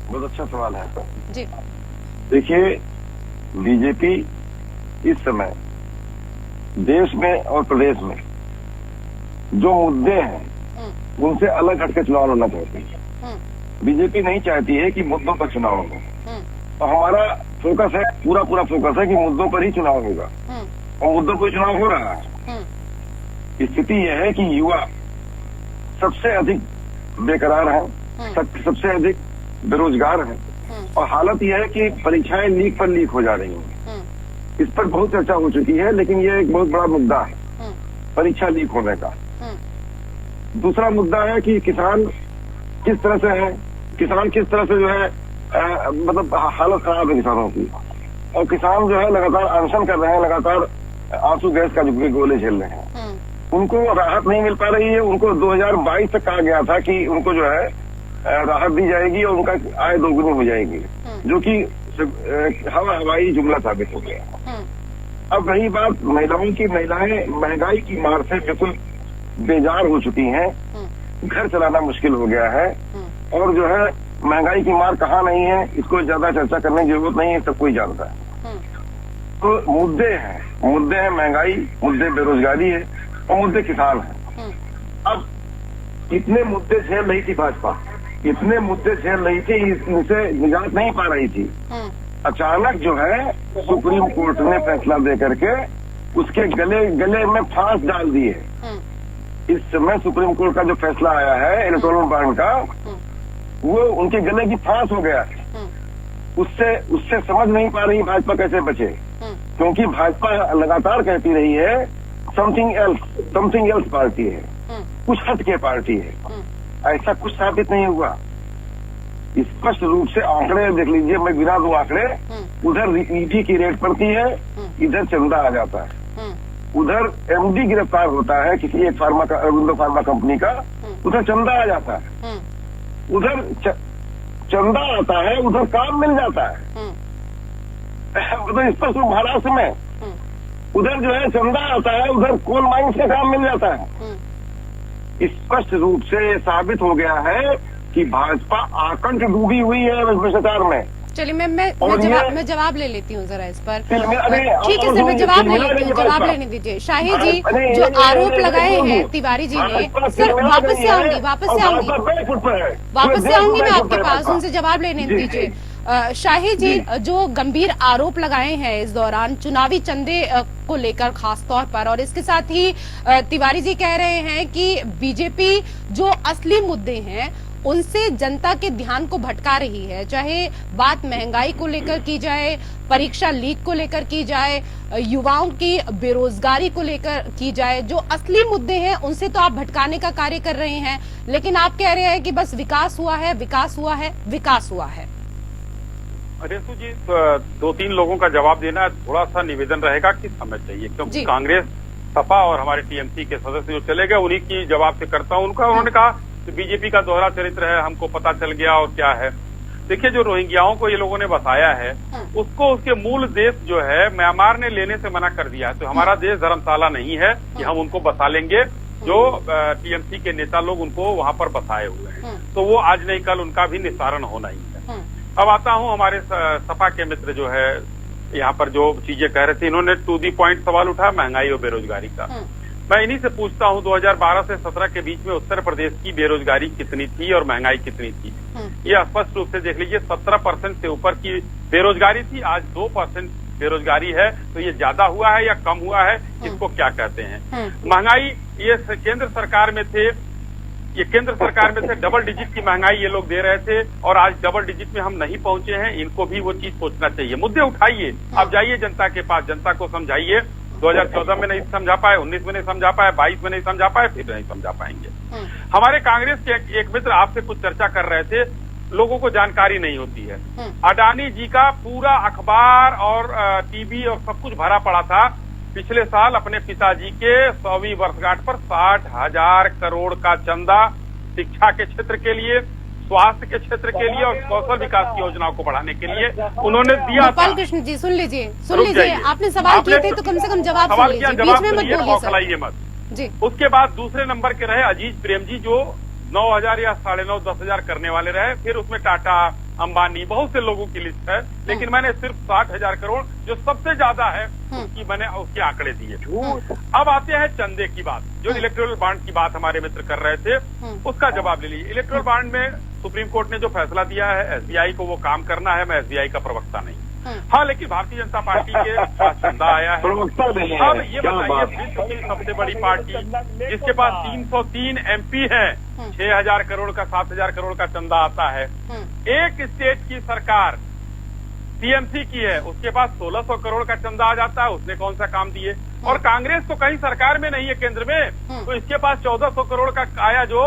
[SPEAKER 3] बहुत अच्छा सवाल है आपका।
[SPEAKER 1] जी
[SPEAKER 3] देखिए, बीजेपी इस समय देश में और प्रदेश में जो मुद्दे हैं उनसे अलग हटके चुनाव लड़ना चाहती है। बीजेपी नहीं चाहती है कि मुद्दों पर चुनाव हो, और हमारा फोकस है, पूरा फोकस है कि मुद्दों पर ही चुनाव होगा, और मुद्दों पर चुनाव हो रहा है। स्थिति यह है कि युवा सबसे अधिक बेकरार है, सबसे अधिक बेरोजगार है, और हालत यह है कि परीक्षाएं लीक पर लीक हो जा रही हैं। इस पर बहुत चर्चा हो चुकी है, लेकिन यह एक बहुत बड़ा मुद्दा है परीक्षा लीक होने का। दूसरा मुद्दा है कि किसान किस तरह से है, किसान किस तरह से जो है मतलब हालत खराब है किसानों की, और किसान जो है लगातार अनशन कर रहे हैं, लगातार आंसू गैस का गोले झेल रहे हैं। उनको राहत नहीं मिल पा रही है। उनको 2022 तक कहा गया था कि उनको जो है राहत दी जाएगी और उनका आय दोगुनी हो जाएगी, जो कि हवाई जुमला साबित हो गया। अब रही बात महिलाओं की, महिलाएं महंगाई की मार से बिल्कुल बेजार हो चुकी हैं, घर चलाना मुश्किल हो गया है, और जो है महंगाई की मार कहाँ नहीं है इसको ज्यादा चर्चा करने की जरूरत नहीं है, सब कोई जानता है। तो मुद्दे हैं महंगाई, मुद्दे बेरोजगारी है, और मुद्दे किसान हैं। अब इतने मुद्दे झेल रही थी भाजपा, इतने मुद्दे झेल रही थी, इनसे निजात नहीं पा रही थी। अचानक जो है सुप्रीम कोर्ट ने फैसला दे करके उसके गले में फांस डाल दी है। इस समय सुप्रीम कोर्ट का जो फैसला आया है इलेक्टोरल बॉन्ड का, वो उनके गले की फांस हो गया। उससे समझ नहीं पा रही भाजपा कैसे बचे, क्योंकि भाजपा लगातार कहती रही है समथिंग एल्स पार्टी है, कुछ हट के पार्टी है। ऐसा कुछ साबित नहीं हुआ। स्पष्ट रूप से आंकड़े देख लीजिए, मैं गिना दूं आंकड़े। उधर ईडी की रेट पड़ती है, इधर चंदा आ जाता है। उधर एमडी गिरफ्तार होता है किसी एक फार्मा कंपनी का, उधर चंदा आ जाता है। उधर चंदा आता है, उधर काम मिल जाता है। उधर स्पष्ट रूप महाराष्ट्र में उधर जो है चंदा आता है, उधर कोल माइंस का काम मिल जाता है। स्पष्ट रूप से साबित हो गया है कि भाजपा आकंठ डूबी हुई है भ्रष्टाचार में।
[SPEAKER 1] चलिए मैं जवाब ले लेती हूँ जरा इस पर। ठीक है सर, मैं जवाब ले लेती हूँ, जवाब लेने दीजिए। शाही जी जो आरोप लगाए हैं तिवारी जी ने, सर वापस से आऊंगी मैं आपके पास, उनसे जवाब लेने दीजिए। शाही जी जो गंभीर आरोप लगाए हैं इस दौरान चुनावी चंदे को लेकर खास तौर पर, और इसके साथ ही तिवारी जी कह रहे हैं कि बीजेपी जो असली मुद्दे हैं उनसे जनता के ध्यान को भटका रही है, चाहे बात महंगाई को लेकर की जाए, परीक्षा लीक को लेकर की जाए, युवाओं की बेरोजगारी को लेकर की जाए। जो असली मुद्दे हैं उनसे तो आप भटकाने का कार्य कर रहे हैं, लेकिन आप कह रहे हैं कि बस विकास हुआ है।
[SPEAKER 4] रेशु जी, 2-3 लोगों का जवाब देना थोड़ा सा निवेदन रहेगा कि समय चाहिए, क्योंकि कांग्रेस, सपा और हमारे टीएमसी के सदस्य जो चले गए उन्हीं की जवाब से करता हूं। उन्होंने कहा कि बीजेपी का दोहरा चरित्र है, हमको पता चल गया और क्या है। देखिए, जो रोहिंग्याओं को ये लोगों ने बसाया है उसको उसके मूल देश जो है म्यांमार ने लेने से मना कर दिया है। तो हमारा देश धर्मशाला नहीं है कि हम उनको बसा लेंगे। जो टीएमसी के नेता लोग उनको वहां पर बसाए हुए हैं, तो वो आज नहीं कल उनका भी निस्तारण होना ही है। अब आता हूं हमारे सपा के मित्र जो है यहाँ पर जो चीजें कह रहे थे, इन्होंने टू दी पॉइंट सवाल उठाया महंगाई और बेरोजगारी का। मैं इन्हीं से पूछता हूं 2012 से 17 के बीच में उत्तर प्रदेश की बेरोजगारी कितनी थी और महंगाई कितनी थी? ये स्पष्ट रूप से देख लीजिए, 17% से ऊपर की बेरोजगारी थी, आज 2% बेरोजगारी है। तो ये ज्यादा हुआ है या कम हुआ है, इसको क्या कहते हैं? महंगाई ये केंद्र सरकार में थे, डबल डिजिट की महंगाई ये लोग दे रहे थे, और आज डबल डिजिट में हम नहीं पहुंचे हैं। इनको भी वो चीज सोचना चाहिए। मुद्दे उठाइए, आप जाइए जनता के पास, जनता को समझाइए। 2014 में नहीं समझा पाए, 19 में नहीं समझा पाए, 22 में नहीं समझा पाए, फिर नहीं समझा पाएंगे। हमारे कांग्रेस के एक मित्र आपसे कुछ चर्चा कर रहे थे, लोगों को जानकारी नहीं होती है। अडानी जी का पूरा अखबार और टीवी और सब कुछ भरा पड़ा था पिछले साल अपने पिताजी के 100वीं वर्षगांठ पर 60,000 करोड़ का चंदा शिक्षा के क्षेत्र के लिए, स्वास्थ्य के क्षेत्र के लिए और कौशल विकास की योजनाओं को बढ़ाने के लिए उन्होंने दिया था।
[SPEAKER 1] गोपाल कृष्ण जी सुन लीजिए, आपने सवाल किए थे तो कम से कम जवाब सुन लीजिए, बीच में मत बोलिए सर
[SPEAKER 4] मत
[SPEAKER 1] जी।
[SPEAKER 4] उसके बाद दूसरे नंबर के रहे अजीज प्रेम जी, जो 9,000 या 9,500 10,000 करने वाले रहे। फिर उसमें टाटा, अंबानी, बहुत से लोगों की लिस्ट है, लेकिन मैंने सिर्फ 60,000 करोड़ जो सबसे ज्यादा है मैंने उसके आंकड़े दिए। अब आते हैं चंदे की बात, जो इलेक्टोरल बॉन्ड की बात हमारे मित्र कर रहे थे, उसका जवाब ले लीजिए। इलेक्टोरल बॉन्ड में सुप्रीम कोर्ट ने जो फैसला दिया है, एसबीआई को वो काम करना है, मैं एसबीआई का प्रवक्ता नहीं। हाँ, लेकिन भारतीय जनता पार्टी के पास चंदा आया है। अब ये बताइए, विश्व की सबसे बड़ी पार्टी जिसके पास 303 एमपी है, 6,000 करोड़ का 7,000 करोड़ का चंदा आता है। एक स्टेट की सरकार टीएमसी की है, उसके पास 1,600 करोड़ का चंदा आ जाता है, उसने कौन सा काम दिए? और कांग्रेस तो कहीं सरकार में नहीं है केंद्र में, तो इसके पास 1,400 करोड़ का आया, जो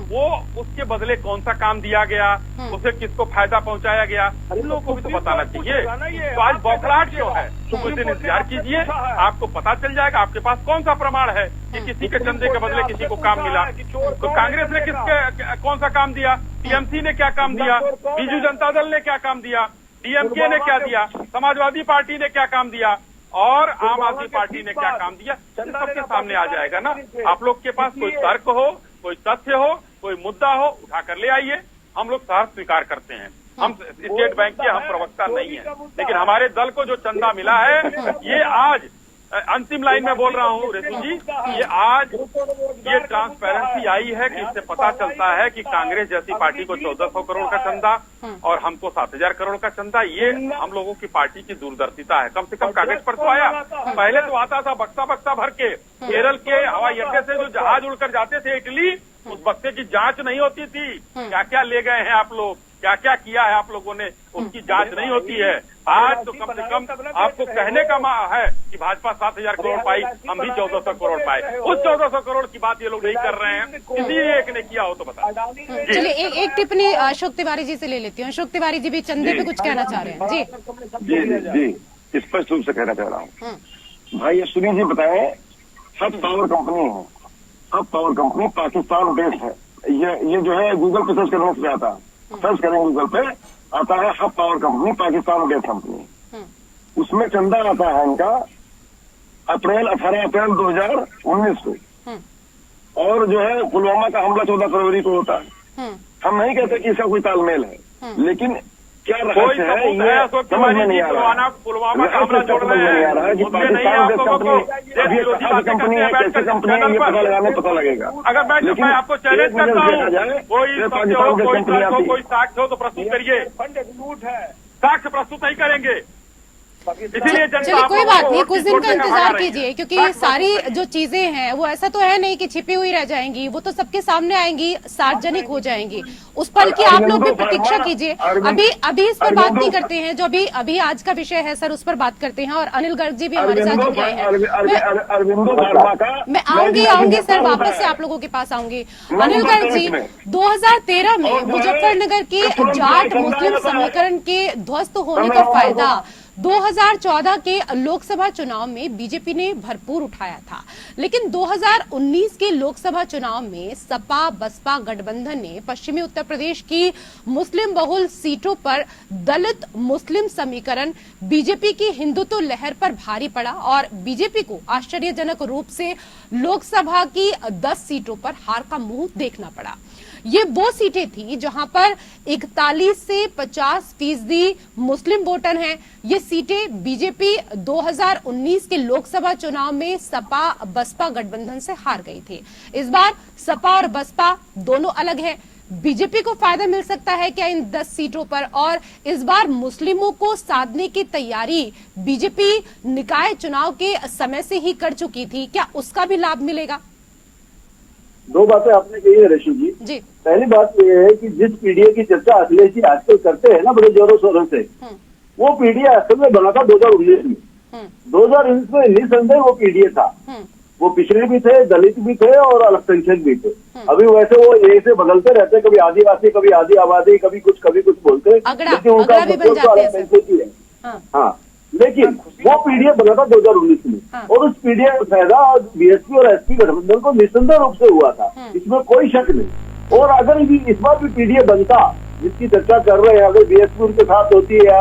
[SPEAKER 4] वो उसके बदले कौन सा काम दिया गया, उसे किसको फायदा पहुंचाया गया, इन लोगों को भी तो बताना चाहिए। तो आज बौखलाहट क्यों है? कुछ दिन इंतजार कीजिए, आपको पता चल जाएगा आपके पास कौन सा प्रमाण है कि किसी के चंदे के बदले किसी को काम मिला। तो कांग्रेस ने किसके कौन सा काम दिया, टीएमसी ने क्या काम दिया, बीजू जनता दल ने क्या काम दिया, डीएमके ने क्या दिया, समाजवादी पार्टी ने क्या काम दिया और आम आदमी पार्टी ने क्या काम दिया, सबके सामने आ जाएगा ना। आप लोग के पास कोई तर्क हो, कोई तथ्य हो, कोई मुद्दा हो, उठा कर ले आइए, हम लोग सहर्ष स्वीकार करते हैं। हम स्टेट बैंक के हम प्रवक्ता नहीं है, लेकिन हमारे दल को जो चंदा मिला है, ये आज अंतिम लाइन में बोल रहा हूँ रेशु जी, ये आज ये ट्रांसपेरेंसी आई है कि इससे पता चलता है कि कांग्रेस जैसी पार्टी को 1,400 करोड़ का चंदा और हमको 7,000 करोड़ का चंदा, ये हम लोगों की पार्टी की दूरदर्शिता है। कम से कम कागज पर तो आया, पहले तो आता था बक्सा बक्सा भर के, केरल के हवाई अड्डे से जो जहाज उड़कर जाते थे इटली, उस बक्से की जांच नहीं होती थी, क्या क्या ले गए हैं आप लोग, क्या क्या किया है आप लोगों ने, उसकी जांच नहीं होती है। आज तो कम से कम आपको कहने का है कि भाजपा 7,000 करोड़ पाई, हम भी 1,400 करोड़ पाए। उस 1,400 करोड़ की बात ये लोग नहीं कर रहे हैं, किसी एक ने किया हो तो बता।
[SPEAKER 1] चलिए एक टिप्पणी अशोक तिवारी जी से ले लेती हूँ। अशोक तिवारी जी भी चंदे पे कुछ कहना चाह रहे हैं जी।
[SPEAKER 3] जी स्पष्ट रूप से कहना चाह रहा हूँ भाई। सुनील जी बताएं, हब पावर कंपनी है, hub power company Pakistan based है। ये जो है गूगल पे सर्च करने से आता है, सर्च करेंगे गूगल पे आता है hub power company Pakistan based company. उसमें चंदा आता है इनका 18 अप्रैल 2019 को, और जो है पुलवामा का हमला 14 फरवरी को होता है। हम नहीं कहते कि इसका कोई तालमेल है, लेकिन क्या रहस्य है ये समझ में नहीं आ रहा।
[SPEAKER 4] पुलवामा का हमला जोड़ रहे हैं,
[SPEAKER 3] नहीं आ रहा है कि पाकिस्तान बेस्ड कंपनी है, कैसी कंपनी है, ये पता लगाने पता लगेगा।
[SPEAKER 4] अगर मैं आपको चैलेंज करता हूँ, कोई साक्ष्य हो तो प्रस्तुत करिए। साक्ष्य प्रस्तुत नहीं करेंगे, इसीलिए
[SPEAKER 1] चलिए कोई बात नहीं, कुछ दिन का इंतजार कीजिए, क्योंकि सारी जो चीजें हैं वो ऐसा तो है नहीं कि छिपी हुई रह जाएंगी, वो तो सबके सामने आएंगी, सार्वजनिक हो जाएंगी। उस पल की आप लोग भी प्रतीक्षा कीजिए। अभी इस पर बात नहीं करते हैं, जो अभी आज का विषय है सर, उस पर बात करते हैं। और अनिल गर्ग जी भी हमारे साथ जुड़ गए हैं। मैं आऊंगी सर, वापस से आप लोगों के पास आऊंगी। अनिल गर्ग जी, 2013 में मुजफ्फरनगर के जाट मुस्लिम समीकरण के ध्वस्त होने का फायदा 2014 के लोकसभा चुनाव में बीजेपी ने भरपूर उठाया था, लेकिन 2019 के लोकसभा चुनाव में सपा बसपा गठबंधन ने पश्चिमी उत्तर प्रदेश की मुस्लिम बहुल सीटों पर दलित मुस्लिम समीकरण बीजेपी की हिंदुत्व लहर पर भारी पड़ा और बीजेपी को आश्चर्यजनक रूप से लोकसभा की 10 सीटों पर हार का मुंह देखना पड़ा। ये वो सीटें थी जहां पर 41 से 50% मुस्लिम वोटर हैं। ये सीटें बीजेपी 2019 के लोकसभा चुनाव में सपा बसपा गठबंधन से हार गई थी। इस बार सपा और बसपा दोनों अलग है। बीजेपी को फायदा मिल सकता है क्या इन 10 सीटों पर? और इस बार मुस्लिमों को साधने की तैयारी बीजेपी निकाय चुनाव के समय से ही कर चुकी थी, क्या उसका भी लाभ मिलेगा?
[SPEAKER 8] दो बातें आपने कही है रेशु जी। पहली बात तो यह है कि जिस पीडीए की चर्चा अखिलेश जी आजकल करते हैं ना बड़े जोरों शोरों से, वो पीडीए असल में बना था 2019 में। 2019 में निसंदेह वो पीडीए था। वो पिछड़े भी थे, दलित भी थे और अल्पसंख्यक भी थे। अभी वैसे वो ए से बदलते रहते, कभी आदिवासी, कभी आदि आबादी, कभी कुछ बोलते, लेकिन उनका अल्पसंख्यक ही है। हाँ, लेकिन वो पीडीए बना था 2019 में, और उस पीडीए का फायदा बीएसपी और एसपी गठबंधन को निसंदेह रूप से हुआ था, इसमें कोई शक नहीं। और अगर इस बार भी पीडीए बनता, जिसकी चर्चा कर रहे हैं, अगर बीएसपी उनके साथ होती है,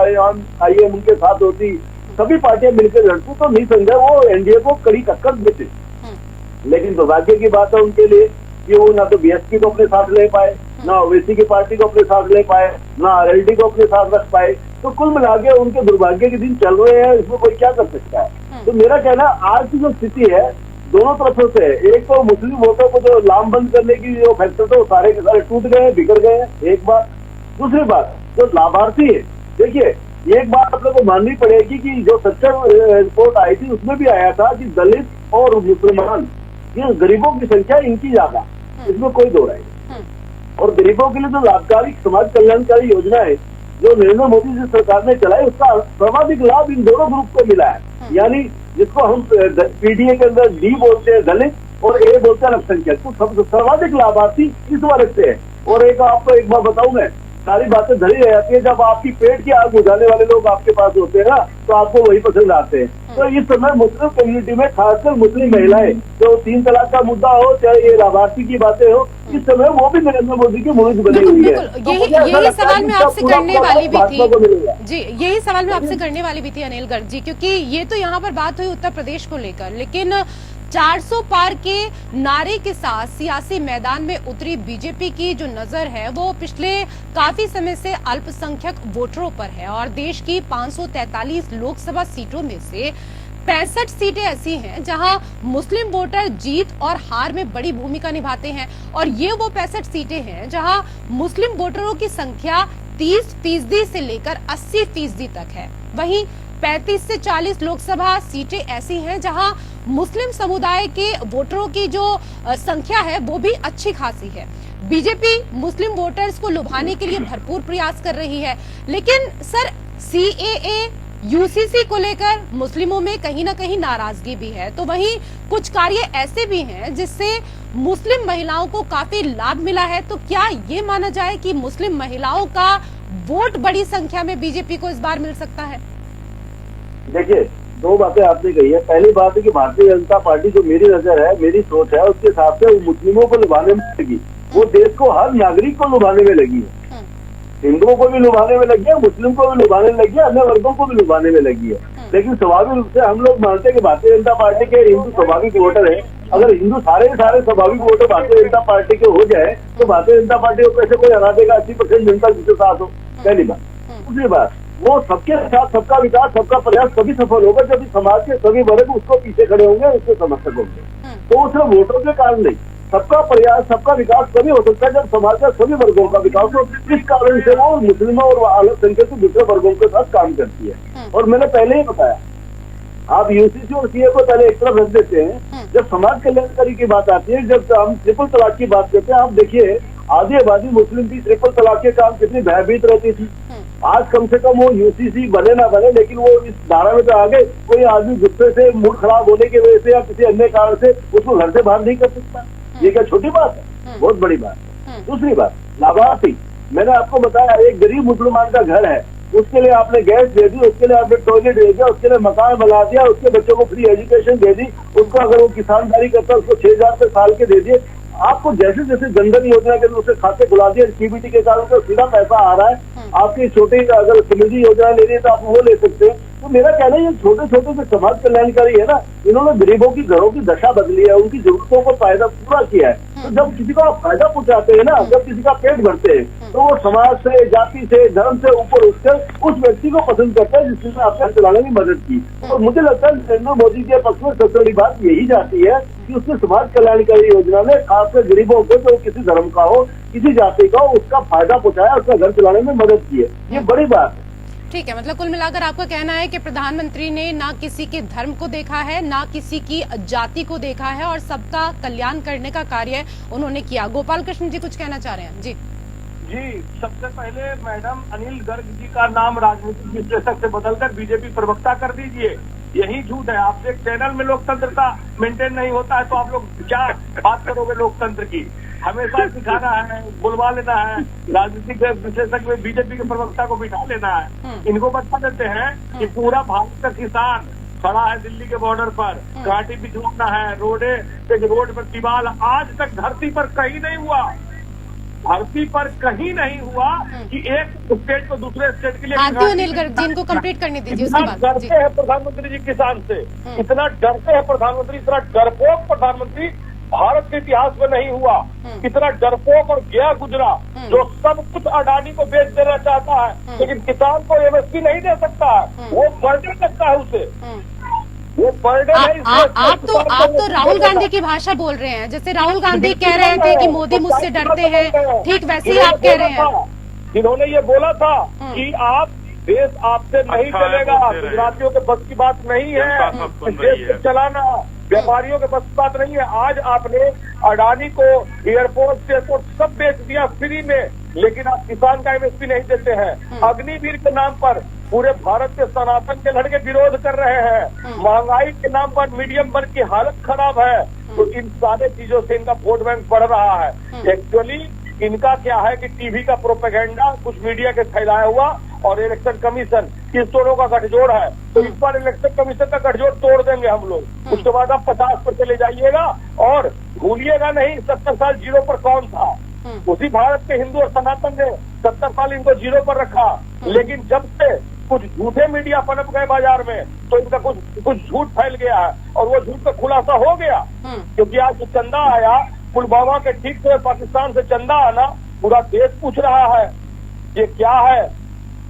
[SPEAKER 8] आईएम उनके साथ होती, सभी पार्टियां मिलकर लड़ती, तो निसंदेह वो एनडीए को कड़ी टक्कर देते। लेकिन दुर्भाग्य की बात है उनके लिए कि वो ना तो बीएसपी को अपने साथ ले पाए, ना ओवैसी की पार्टी को अपने साथ ले पाए, ना आरएलडी को अपने साथ रख पाए। तो कुल मिला के उनके दुर्भाग्य के दिन चल रहे हैं, इसमें कोई क्या कर सकता है। तो मेरा कहना, आज की जो स्थिति है दोनों तरफों से, एक तो मुस्लिम वोटों को जो लामबंद करने की जो फैक्टर थे वो सारे के सारे टूट गए, बिगड़ गए हैं, एक बात। दूसरी बात, जो लाभार्थी है, देखिए एक बात आप लोग को माननी पड़ेगी कि जो सच्चा रिपोर्ट आई थी उसमें भी आया था कि दलित और मुसलमान, ये गरीबों की संख्या इनकी ज्यादा, इसमें कोई दो राय नहीं। और गरीबों के लिए जो लाभकारी समाज कल्याणकारी योजना है जो नरेंद्र मोदी जी सरकार ने चलाई, उसका सर्वाधिक लाभ इन दोनों ग्रुप को मिला है। यानी जिसको हम पीडीए के अंदर डी बोलते हैं दलित और ए बोलते हैं अल्पसंख्यक, तो सर्वाधिक लाभार्थी इस वर्ग से है। और एक आपको एक बार बताऊं मैं, सारी बातें धरी रह जाती है, जब आपकी पेट की आग बुझाने वाले लोग आपके पास होते हैं ना, तो आपको वही पसंद आते हैं। तो इस समय मुस्लिम कम्युनिटी में, खासकर मुस्लिम महिलाएं, जो 3 तलाक का मुद्दा हो चाहे ये लाभार्थी की बातें हो, इस समय वो भी नरेंद्र मोदी की मुहिम बनी हुई है।
[SPEAKER 1] यही सवाल मैं आपसे करने वाली भी थी जी, यही सवाल मैं आपसे करने वाली भी थी अनिल गर्ग जी, क्योंकि ये तो यहाँ पर बात हुई उत्तर प्रदेश को लेकर, लेकिन 400 पार के नारे के साथ सियासी मैदान में उतरी बीजेपी की जो नजर है वो पिछले काफी समय से अल्पसंख्यक वोटरों पर है। और देश की 543 लोकसभा सीटों में से 65 सीटें ऐसी हैं जहां मुस्लिम वोटर जीत और हार में बड़ी भूमिका निभाते हैं, और ये वो 65 सीटें हैं जहां मुस्लिम वोटरों की संख्या 30% से लेकर 80% तक है। वहीं 35 से 40 लोकसभा सीटें ऐसी हैं जहां मुस्लिम समुदाय के वोटरों की जो संख्या है वो भी अच्छी खासी है। बीजेपी मुस्लिम वोटर्स को लुभाने के लिए भरपूर प्रयास कर रही है, लेकिन सर सीएए यूसीसी को लेकर मुस्लिमों में कहीं ना कहीं नाराजगी भी है। तो वहीं कुछ कार्य ऐसे भी हैं जिससे मुस्लिम महिलाओं को काफी लाभ मिला है। तो क्या ये माना जाए कि मुस्लिम महिलाओं का वोट बड़ी संख्या में बीजेपी को इस बार मिल सकता है?
[SPEAKER 8] देखिए, 2 बातें आपने कही है। पहली बात है कि भारतीय जनता पार्टी, जो मेरी नजर है, मेरी सोच है, उसके हिसाब से वो मुस्लिमों को लुभाने में लगी, वो देश को, हर नागरिक को लुभाने में लगी है। हिंदुओं को भी लुभाने में लगी है, मुस्लिम को भी लुभाने में लगी है, अन्य वर्गों को भी लुभाने में लगी है। लेकिन स्वाभाविक रूप से हम लोग मानते हैं कि भारतीय जनता पार्टी के हिंदू स्वाभाविक वोटर है। अगर हिंदू सारे स्वाभाविक वोटर भारतीय जनता पार्टी के हो जाए तो भारतीय जनता पार्टी को कैसे कोई हरा देगा 80% जनता जिसके साथ हो, पहली बात। दूसरी बात, वो सबके साथ सबका विकास, सबका प्रयास तभी सफल होगा जब समाज के सभी वर्ग उसको पीछे खड़े होंगे, उसके समर्थक होंगे। तो वो सिर्फ वोटों के कारण नहीं, सबका प्रयास, सबका विकास तभी हो सकता है जब समाज के सभी वर्गों का विकास हो। इस कारण से वो मुस्लिमों और अल्पसंख्यक दूसरे वर्गों के साथ काम करती है। और मैंने पहले ही बताया, आप यूसीसी और सीए को पहले एक तरफ रख देते हैं, जब समाज कल्याणकारी की बात आती है, जब हम ट्रिपल तलाक की बात करते हैं, आप देखिए आधी आबादी मुस्लिम की ट्रिपल तलाक के काम कितनी भयभीत रहती थी। आज कम से कम वो यूसीसी बने ना बने, लेकिन वो इस धारा में तो आगे कोई आदमी गुस्से से, मूड खराब होने की वजह से या किसी अन्य कारण से उसको घर से बाहर नहीं कर सकता। ये क्या छोटी बात है? बहुत बड़ी बात है। दूसरी बात, लाभार्थी, मैंने आपको बताया, एक गरीब मुसलमान का घर है, उसके लिए आपने गैस दे दी, उसके लिए आपने टॉयलेट दे दिया, उसके लिए मकान बना दिया, उसके बच्चों को फ्री एजुकेशन दे दी, उसको अगर वो किसानदारी करता है उसको 6,000 रुपए साल के दे दिए। आपको जैसे जैसे जनधन योजना के अंदर उसे खाते खुला दिए, सीबीटी के कारण तो सीधा पैसा आ रहा है। आपकी छोटी अगर समृद्धि योजना ले रही है तो आप वो ले सकते हैं। तो मेरा कहना है, ये छोटे छोटे जो समाज कल्याणकारी है ना, इन्होंने गरीबों की घरों की दशा बदली है, उनकी जरूरतों को फायदा पूरा किया है। तो जब किसी को आप फायदा पहुंचाते हैं ना, जब किसी का पेट भरते हैं, तो वो समाज से, जाति से, धर्म से ऊपर उठकर उस व्यक्ति को पसंद करता है जिसने आपको चलाने में मदद की। और मुझे लगता है नरेंद्र मोदी के पक्ष में सबसे बड़ी बात यही जाती है कि उसने समाज कल्याणकारी योजना में खासकर गरीबों को, जो किसी धर्म का हो, किसी जाति का हो, उसका फायदा पहुंचाया, उसका घर चलाने में मदद की है। ये बड़ी बात है।
[SPEAKER 1] ठीक है, मतलब कुल मिलाकर आपका कहना है कि प्रधानमंत्री ने ना किसी के धर्म को देखा है, ना किसी की जाति को देखा है, और सबका कल्याण करने का कार्य उन्होंने किया। गोपाल कृष्ण जी कुछ कहना चाह रहे हैं? जी
[SPEAKER 7] जी, सबसे पहले मैडम अनिल गर्ग जी का नाम राजनीतिक विश्लेषक से बदलकर बीजेपी प्रवक्ता कर दीजिए। यही झूठ है। आपसे एक चैनल में लोकतंत्रता मेंटेन नहीं होता है तो आप लोग क्या बात करोगे लोकतंत्र की? हमेशा सिखाना है, बुलवा लेना है, राजनीतिक विशेषज्ञ में बीजेपी के प्रवक्ता को बिठा लेना है। इनको बता देते हैं कि पूरा भारत का किसान खड़ा है दिल्ली के बॉर्डर पर, घाटी बिछवाना है, रोड पर दीवार आज तक धरती पर कहीं नहीं हुआ, धरती पर कहीं नहीं हुआ कि एक स्टेट को दूसरे स्टेट के लिए।
[SPEAKER 1] अनिल गर्ग जी इनको कंप्लीट करने दीजिए उसके बाद।
[SPEAKER 7] डरते हैं प्रधानमंत्री जी किसान से, इतना डरते हैं प्रधानमंत्री, इतना डरपोक प्रधानमंत्री भारत के इतिहास में नहीं हुआ। इतना डरपोक और गया गुजरा जो सब कुछ अडानी को बेच देना चाहता है, लेकिन किसान को एमएसपी नहीं दे सकता है, वो बर्डन लगता है उसे, वो बर्डन है।
[SPEAKER 1] आप तो राहुल गांधी की भाषा बोल रहे हैं, जैसे राहुल गांधी कह रहे थे कि मोदी मुझसे डरते हैं, ठीक वैसे ही आप कह रहे हैं।
[SPEAKER 7] जिन्होंने ये बोला था कि आप देश आपसे नहीं चलेगा, गुजरातियों के बस की बात नहीं है देश को चलाना, व्यापारियों के बस की बात नहीं है। आज आपने अडानी को एयरपोर्ट एयरपोर्ट सब बेच दिया फ्री में, लेकिन आप किसान का एमएसपी नहीं देते हैं। अग्निवीर के नाम पर पूरे भारत के सनातन के लड़के विरोध कर रहे हैं। महंगाई के नाम पर मीडियम वर्ग की हालत खराब है। तो इन सारे चीजों से इनका वोट बैंक बढ़ रहा है। एक्चुअली इनका क्या है कि टीवी का प्रोपेगेंडा, कुछ मीडिया के फैलाया हुआ और इलेक्शन कमीशन, इस दोनों का गठजोड़ है। तो इस बार इलेक्शन कमीशन का गठजोड़ तोड़ देंगे हम लोग। उसके बाद आप 50 पर चले जाइएगा और भूलिएगा नहीं 70 साल जीरो पर कौन था। उसी भारत के हिंदू और सनातन ने 70 साल इनको जीरो पर रखा, लेकिन जब से कुछ झूठे मीडिया पनप गए बाजार में तो इनका कुछ झूठ फैल गया है और वो झूठ का खुलासा हो गया। क्योंकि आज जो चंदा आया पुलवामा के ठीक से पाकिस्तान से चंदा आना, पूरा देश पूछ रहा है ये क्या है,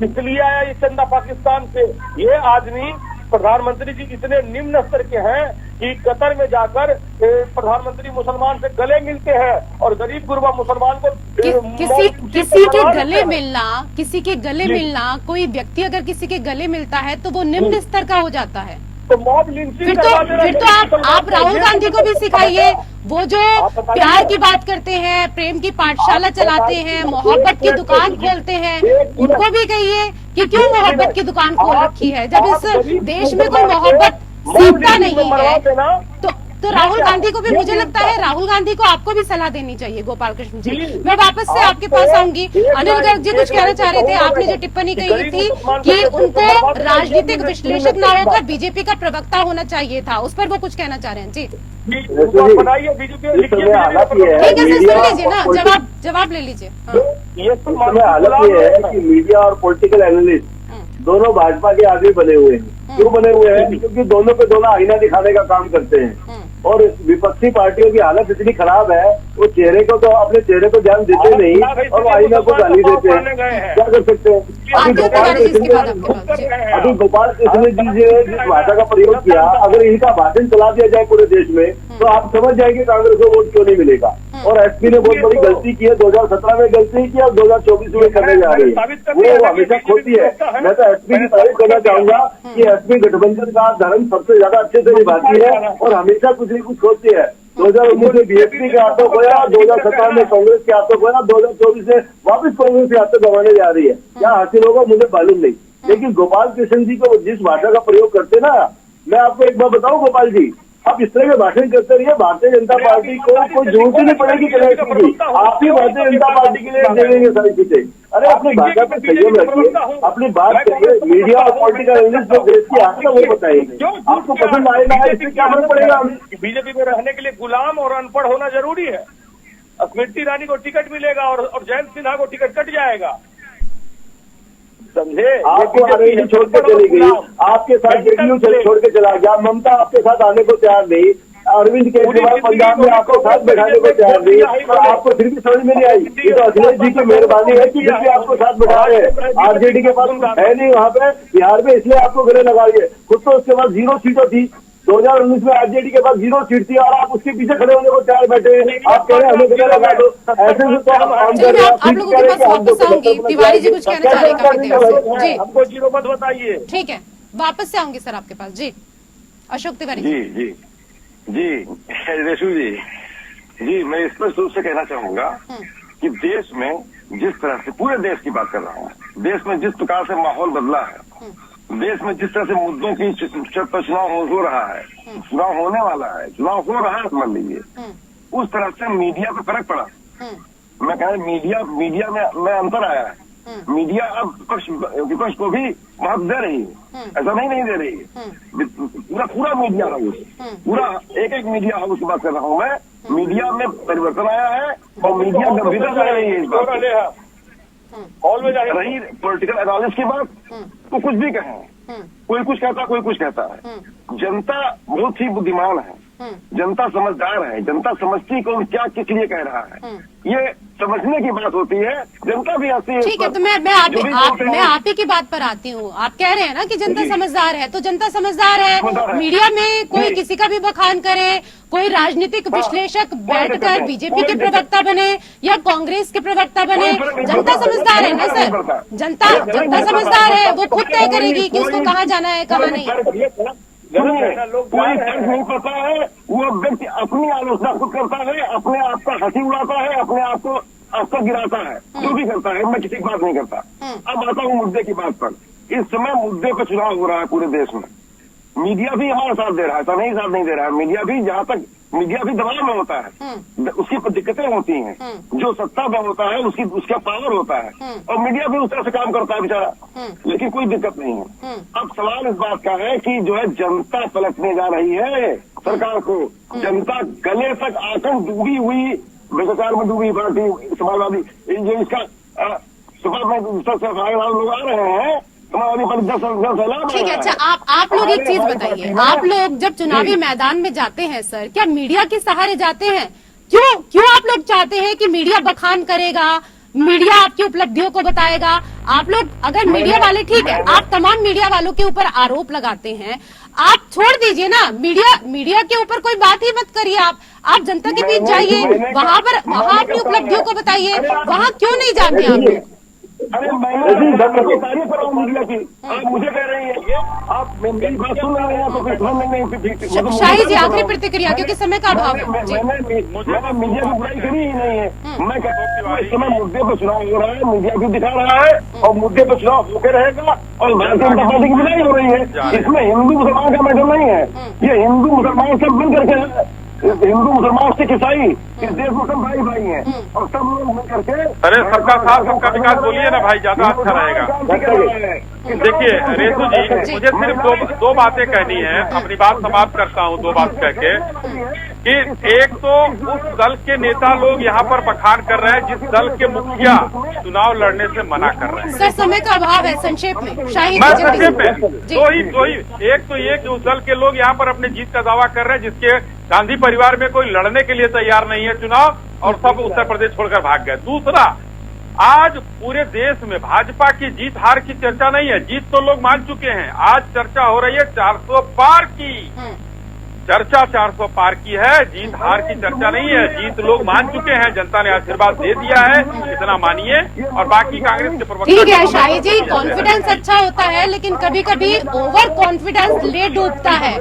[SPEAKER 7] इसलिए आया ये चंदा पाकिस्तान से। ये आदमी प्रधानमंत्री जी इतने निम्न स्तर के हैं कि कतर में जाकर प्रधानमंत्री मुसलमान से गले मिलते हैं और गरीब गुरबा मुसलमान को
[SPEAKER 1] किसी के गले मिलना, किसी के गले मिलना, कोई व्यक्ति अगर किसी के गले मिलता है तो वो निम्न स्तर का हो जाता है।
[SPEAKER 7] तो मॉब लिंचिंग
[SPEAKER 1] फिर तो आप राहुल गांधी को भी सिखाइए, वो जो प्यार की बात करते हैं, प्रेम की पाठशाला चलाते हैं, मोहब्बत की दुकान खोलते हैं, उनको भी कहिए कि क्यों मोहब्बत की दुकान खोल रखी है जब इस देश में कोई मोहब्बत सीखता नहीं है। तो राहुल गांधी को भी, मुझे लगता है राहुल गांधी को आपको भी सलाह देनी चाहिए। गोपाल कृष्ण जी, मैं वापस से आपके पास आऊंगी। अनिल गर्ग जी कुछ कहना चाह रहे थे। आपने जो टिप्पणी कही थी कि उनको राजनीतिक विश्लेषक ना होकर बीजेपी का प्रवक्ता होना चाहिए था, उस पर वो कुछ कहना चाह रहे हैं। जी ठीक है सर, सुन लीजिए ना, जवाब ले लीजिए।
[SPEAKER 8] ये हालत ये है कि मीडिया और पॉलिटिकल एनालिस्ट दोनों भाजपा के आदमी बने हुए हैं। क्यों बने हुए हैं? क्योंकि दोनों पे दोनों आईना दिखाने का काम करते हैं और विपक्षी पार्टियों की हालत इतनी खराब है, वो चेहरे को तो अपने चेहरे को ध्यान देते नहीं और वो आईना को गाली देते हैं। क्या कर सकते हैं? अभी गोपाल कृष्ण जी ने जिस भाषा का प्रयोग किया, अगर इनका भाषण चला दिया जाए पूरे देश में तो आप समझ जाएंगे कांग्रेस को वोट क्यों नहीं मिलेगा। और एसपी ने बहुत बड़ी गलती की है, 2017 में गलती की और 2024 में करने जा रही है, वो हमेशा खोती है। मैं तो एसपी की तारीफ करना चाहूंगा कि एसपी गठबंधन का धर्म सबसे ज्यादा अच्छे से निभाती है और हमेशा कुछ नहीं कुछ खोती है। 2019 में बीएसपी के हाथों खोया, 2017 में कांग्रेस के हाथों खोया, 2024 में वापस कांग्रेस के हाथों गंवाने जा रही है। क्या हासिल होगा मुझे मालूम नहीं, लेकिन गोपाल कृष्ण जी को जिस भाषा का प्रयोग करते ना, मैं आपको एक बार बताऊं गोपाल जी, आप इस तरह के भाषण करते रहिए, भारतीय जनता पार्टी को कोई जरूरत ही नहीं पड़ेगी कनेक्शन की। आप ही भारतीय जनता पार्टी के लिए देंगे सारी चीजें। अरे अपनी भाषा पर संयम रखिए, अपनी बात करिए। मीडिया और पॉलिटिकल एनालिस्ट जो देश की हालत है वो बताइए, आपको पसंद आएगा इससे क्या फर्क पड़ेगा?
[SPEAKER 7] बीजेपी में रहने के लिए गुलाम और अनपढ़ होना जरूरी है। स्मृति ईरानी को टिकट मिलेगा और जयंत सिन्हा को टिकट कट जाएगा, समझे?
[SPEAKER 8] आपको अरेंज छोड़ के चली गई, आपके साथ जेडीयू छोड़ के चला गया, ममता आपके साथ आने को तैयार नहीं, अरविंद केजरीवाल पंजाब में आपको साथ बैठाने को तैयार नहीं, और आपको फिर भी समझ में नहीं आई। ये तो अखिलेश जी की मेहरबानी है कि फिर भी आपको साथ बैठा रहे हैं। आरजेडी के पास है नहीं वहाँ पे बिहार में, इसलिए आपको गले लगा रही है। खुद तो उसके पास 0 सीटों थी, 2019 में आरजेडी के पास 0 सीट थी और आप उसके पीछे खड़े होने को तैयार बैठे हैं। आप कह रहे हैं हमें गले लगा दो, ऐसे से तो हम कर रहे हैं।
[SPEAKER 1] आप लोगों के पास वापस आऊंगी। तिवारी जी कुछ कहना चाह रहे हैं,
[SPEAKER 7] हमको 0 मत बताइए।
[SPEAKER 1] ठीक है, वापस से आऊंगी सर आपके पास। जी अशोक तिवारी
[SPEAKER 3] जी रेशु जी, मैं स्पष्ट रूप से कहना चाहूंगा कि देश में जिस तरह से, पूरे देश की बात कर रहा हूँ, देश में जिस प्रकार से माहौल बदला है देश में जिस तरह से मुद्दों की चुनाव हो रहा है, चुनाव होने वाला है, चुनाव हो रहा है समझ लीजिए, उस तरह से मीडिया पे फर्क पड़ा। मैं कह रहा मीडिया में अंतर आया है। मीडिया अब विपक्ष को भी महत्व दे रही है, ऐसा नहीं दे रही है। पूरा मीडिया हाउस, पूरा एक मीडिया हाउस की बात कर रहा हूँ मैं। मीडिया में परिवर्तन आया है और मीडिया गंभीरता से रही है इस बात रही। पॉलिटिकल एनालिस्ट की बात तो कुछ भी कहें, कोई कुछ कहता कोई कुछ कहता है। जनता बहुत ही बुद्धिमान है, जनता समझदार है, जनता समझती कौन क्या किस लिए कह रहा है, ये समझने की बात होती है। जनता भी आती है।
[SPEAKER 1] ठीक है, तो मैं आप ही की बात पर आती हूँ। आप कह रहे हैं ना कि जनता समझदार है, तो जनता समझदार है। मीडिया में कोई किसी का भी बखान करे, कोई राजनीतिक विश्लेषक बैठकर बीजेपी के प्रवक्ता बने या कांग्रेस के प्रवक्ता बने, जनता समझदार है ना सर। जनता समझदार है, वो खुद तय करेगी कि उसको कहाँ जाना है कहाँ नहीं।
[SPEAKER 3] कोई फर्क नहीं पड़ता है, वो व्यक्ति अपनी आलोचना खुद करता है, अपने आप का हंसी उड़ाता है, अपने आप को आस्था गिराता है, जो भी करता है। मैं किसी की बात नहीं करता। अब आता हूँ मुद्दे की बात पर। इस समय मुद्दे पर चुनाव हो रहा है पूरे देश में। मीडिया भी हमारा साथ दे रहा है, ऐसा नहीं साथ नहीं दे रहा है। मीडिया भी जहाँ तक मीडिया भी दबाव में होता है, उसकी दिक्कतें होती हैं। जो सत्ता में होता है उसका पावर होता है, और मीडिया भी उस तरह से काम करता है बेचारा, लेकिन कोई दिक्कत नहीं है। अब सवाल इस बात का है कि जो है जनता पलटने जा रही है सरकार को। जनता गले तक आकर डूबी हुई, भ्रष्टाचार में डूबी पार्टी समाजवादी, जो इसका सुबह में लोग आ रहे हैं,
[SPEAKER 1] ठीक है। अच्छा, आप लोग एक चीज बताइए, आप लोग जब चुनावी मैदान में जाते हैं सर, क्या मीडिया के सहारे जाते हैं? क्यों आप लोग चाहते हैं कि मीडिया बखान करेगा, मीडिया आपकी उपलब्धियों को बताएगा? आप लोग अगर मीडिया वाले, ठीक है, आप तमाम मीडिया वालों के ऊपर आरोप लगाते हैं, आप छोड़ दीजिए ना, मीडिया के ऊपर कोई बात ही मत करिए। आप जनता के बीच जाइए, वहाँ अपनी उपलब्धियों को बताइए। वहाँ क्यों नहीं जाते आप लोग?
[SPEAKER 3] अरे मैं तारीफ कर रहा हूँ मीडिया की, आप मुझे कह रही है, आप मेरी बात सुन रहे हैं तो फिर
[SPEAKER 1] शाही जी आखिरी प्रतिक्रिया, क्योंकि समय का अभाव है।
[SPEAKER 3] मैंने मीडिया की बुराई करी ही नहीं है। मैं कहता हूँ इस समय मुद्दे पर चुनाव हो रहा है, मीडिया भी दिखा रहा है और मुद्दे पर चुनाव होकर रहेगा, और भारतीय जनता पार्टी की बुराई हो रही है। इसमें हिंदू मुसलमान का मैटर नहीं है, ये हिंदू मुसलमान सब मिल करके, हिंदू मुसलमान सिख ईसाई इस देश में सब भाई भाई हैं, और सब लोग मिल करके।
[SPEAKER 4] अरे सबका साथ सबका विकास बोलिए ना भाई, ज्यादा अच्छा रहेगा। देखिए रेशु जी, मुझे सिर्फ दो बातें कहनी है, अपनी बात समाप्त करता हूँ दो बात कह के, कि एक तो उस दल के नेता लोग यहाँ पर बखान कर रहे हैं जिस दल के मुखिया चुनाव लड़ने से मना कर रहे हैं।
[SPEAKER 1] सर समय का अभाव है, संक्षेप में शाही
[SPEAKER 4] मैं संक्षेप में दो ही एक तो ये कि उस दल के लोग यहाँ पर अपने जीत का दावा कर रहे हैं जिसके गांधी परिवार में कोई लड़ने के लिए तैयार नहीं है चुनाव, और सब उत्तर प्रदेश छोड़कर भाग गए। दूसरा, आज पूरे देश में भाजपा की जीत हार की चर्चा नहीं है, जीत तो लोग मान चुके हैं। आज चर्चा हो रही है 400 पार की, चर्चा 400 पार की है, जीत हार की चर्चा नहीं है। जीत लोग मान चुके हैं, जनता ने आशीर्वाद दे दिया है, इतना मानिए। और बाकी कांग्रेस के प्रवक्ता,
[SPEAKER 1] ठीक है शाही जी, कॉन्फिडेंस अच्छा होता है, लेकिन कभी कभी ओवर कॉन्फिडेंस ले डूबता है,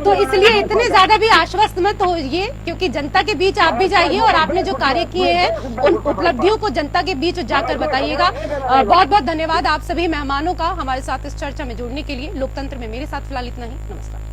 [SPEAKER 1] तो इसलिए इतने ज्यादा भी आश्वस्त मत होइए, क्योंकि जनता के बीच आप भी जाइए और आपने जो कार्य किए हैं उन उपलब्धियों को जनता के बीच जाकर बताइएगा। बहुत बहुत धन्यवाद आप सभी मेहमानों का हमारे साथ इस चर्चा में जुड़ने के लिए। लोकतंत्र में मेरे साथ फिलहाल इतना ही। नमस्कार।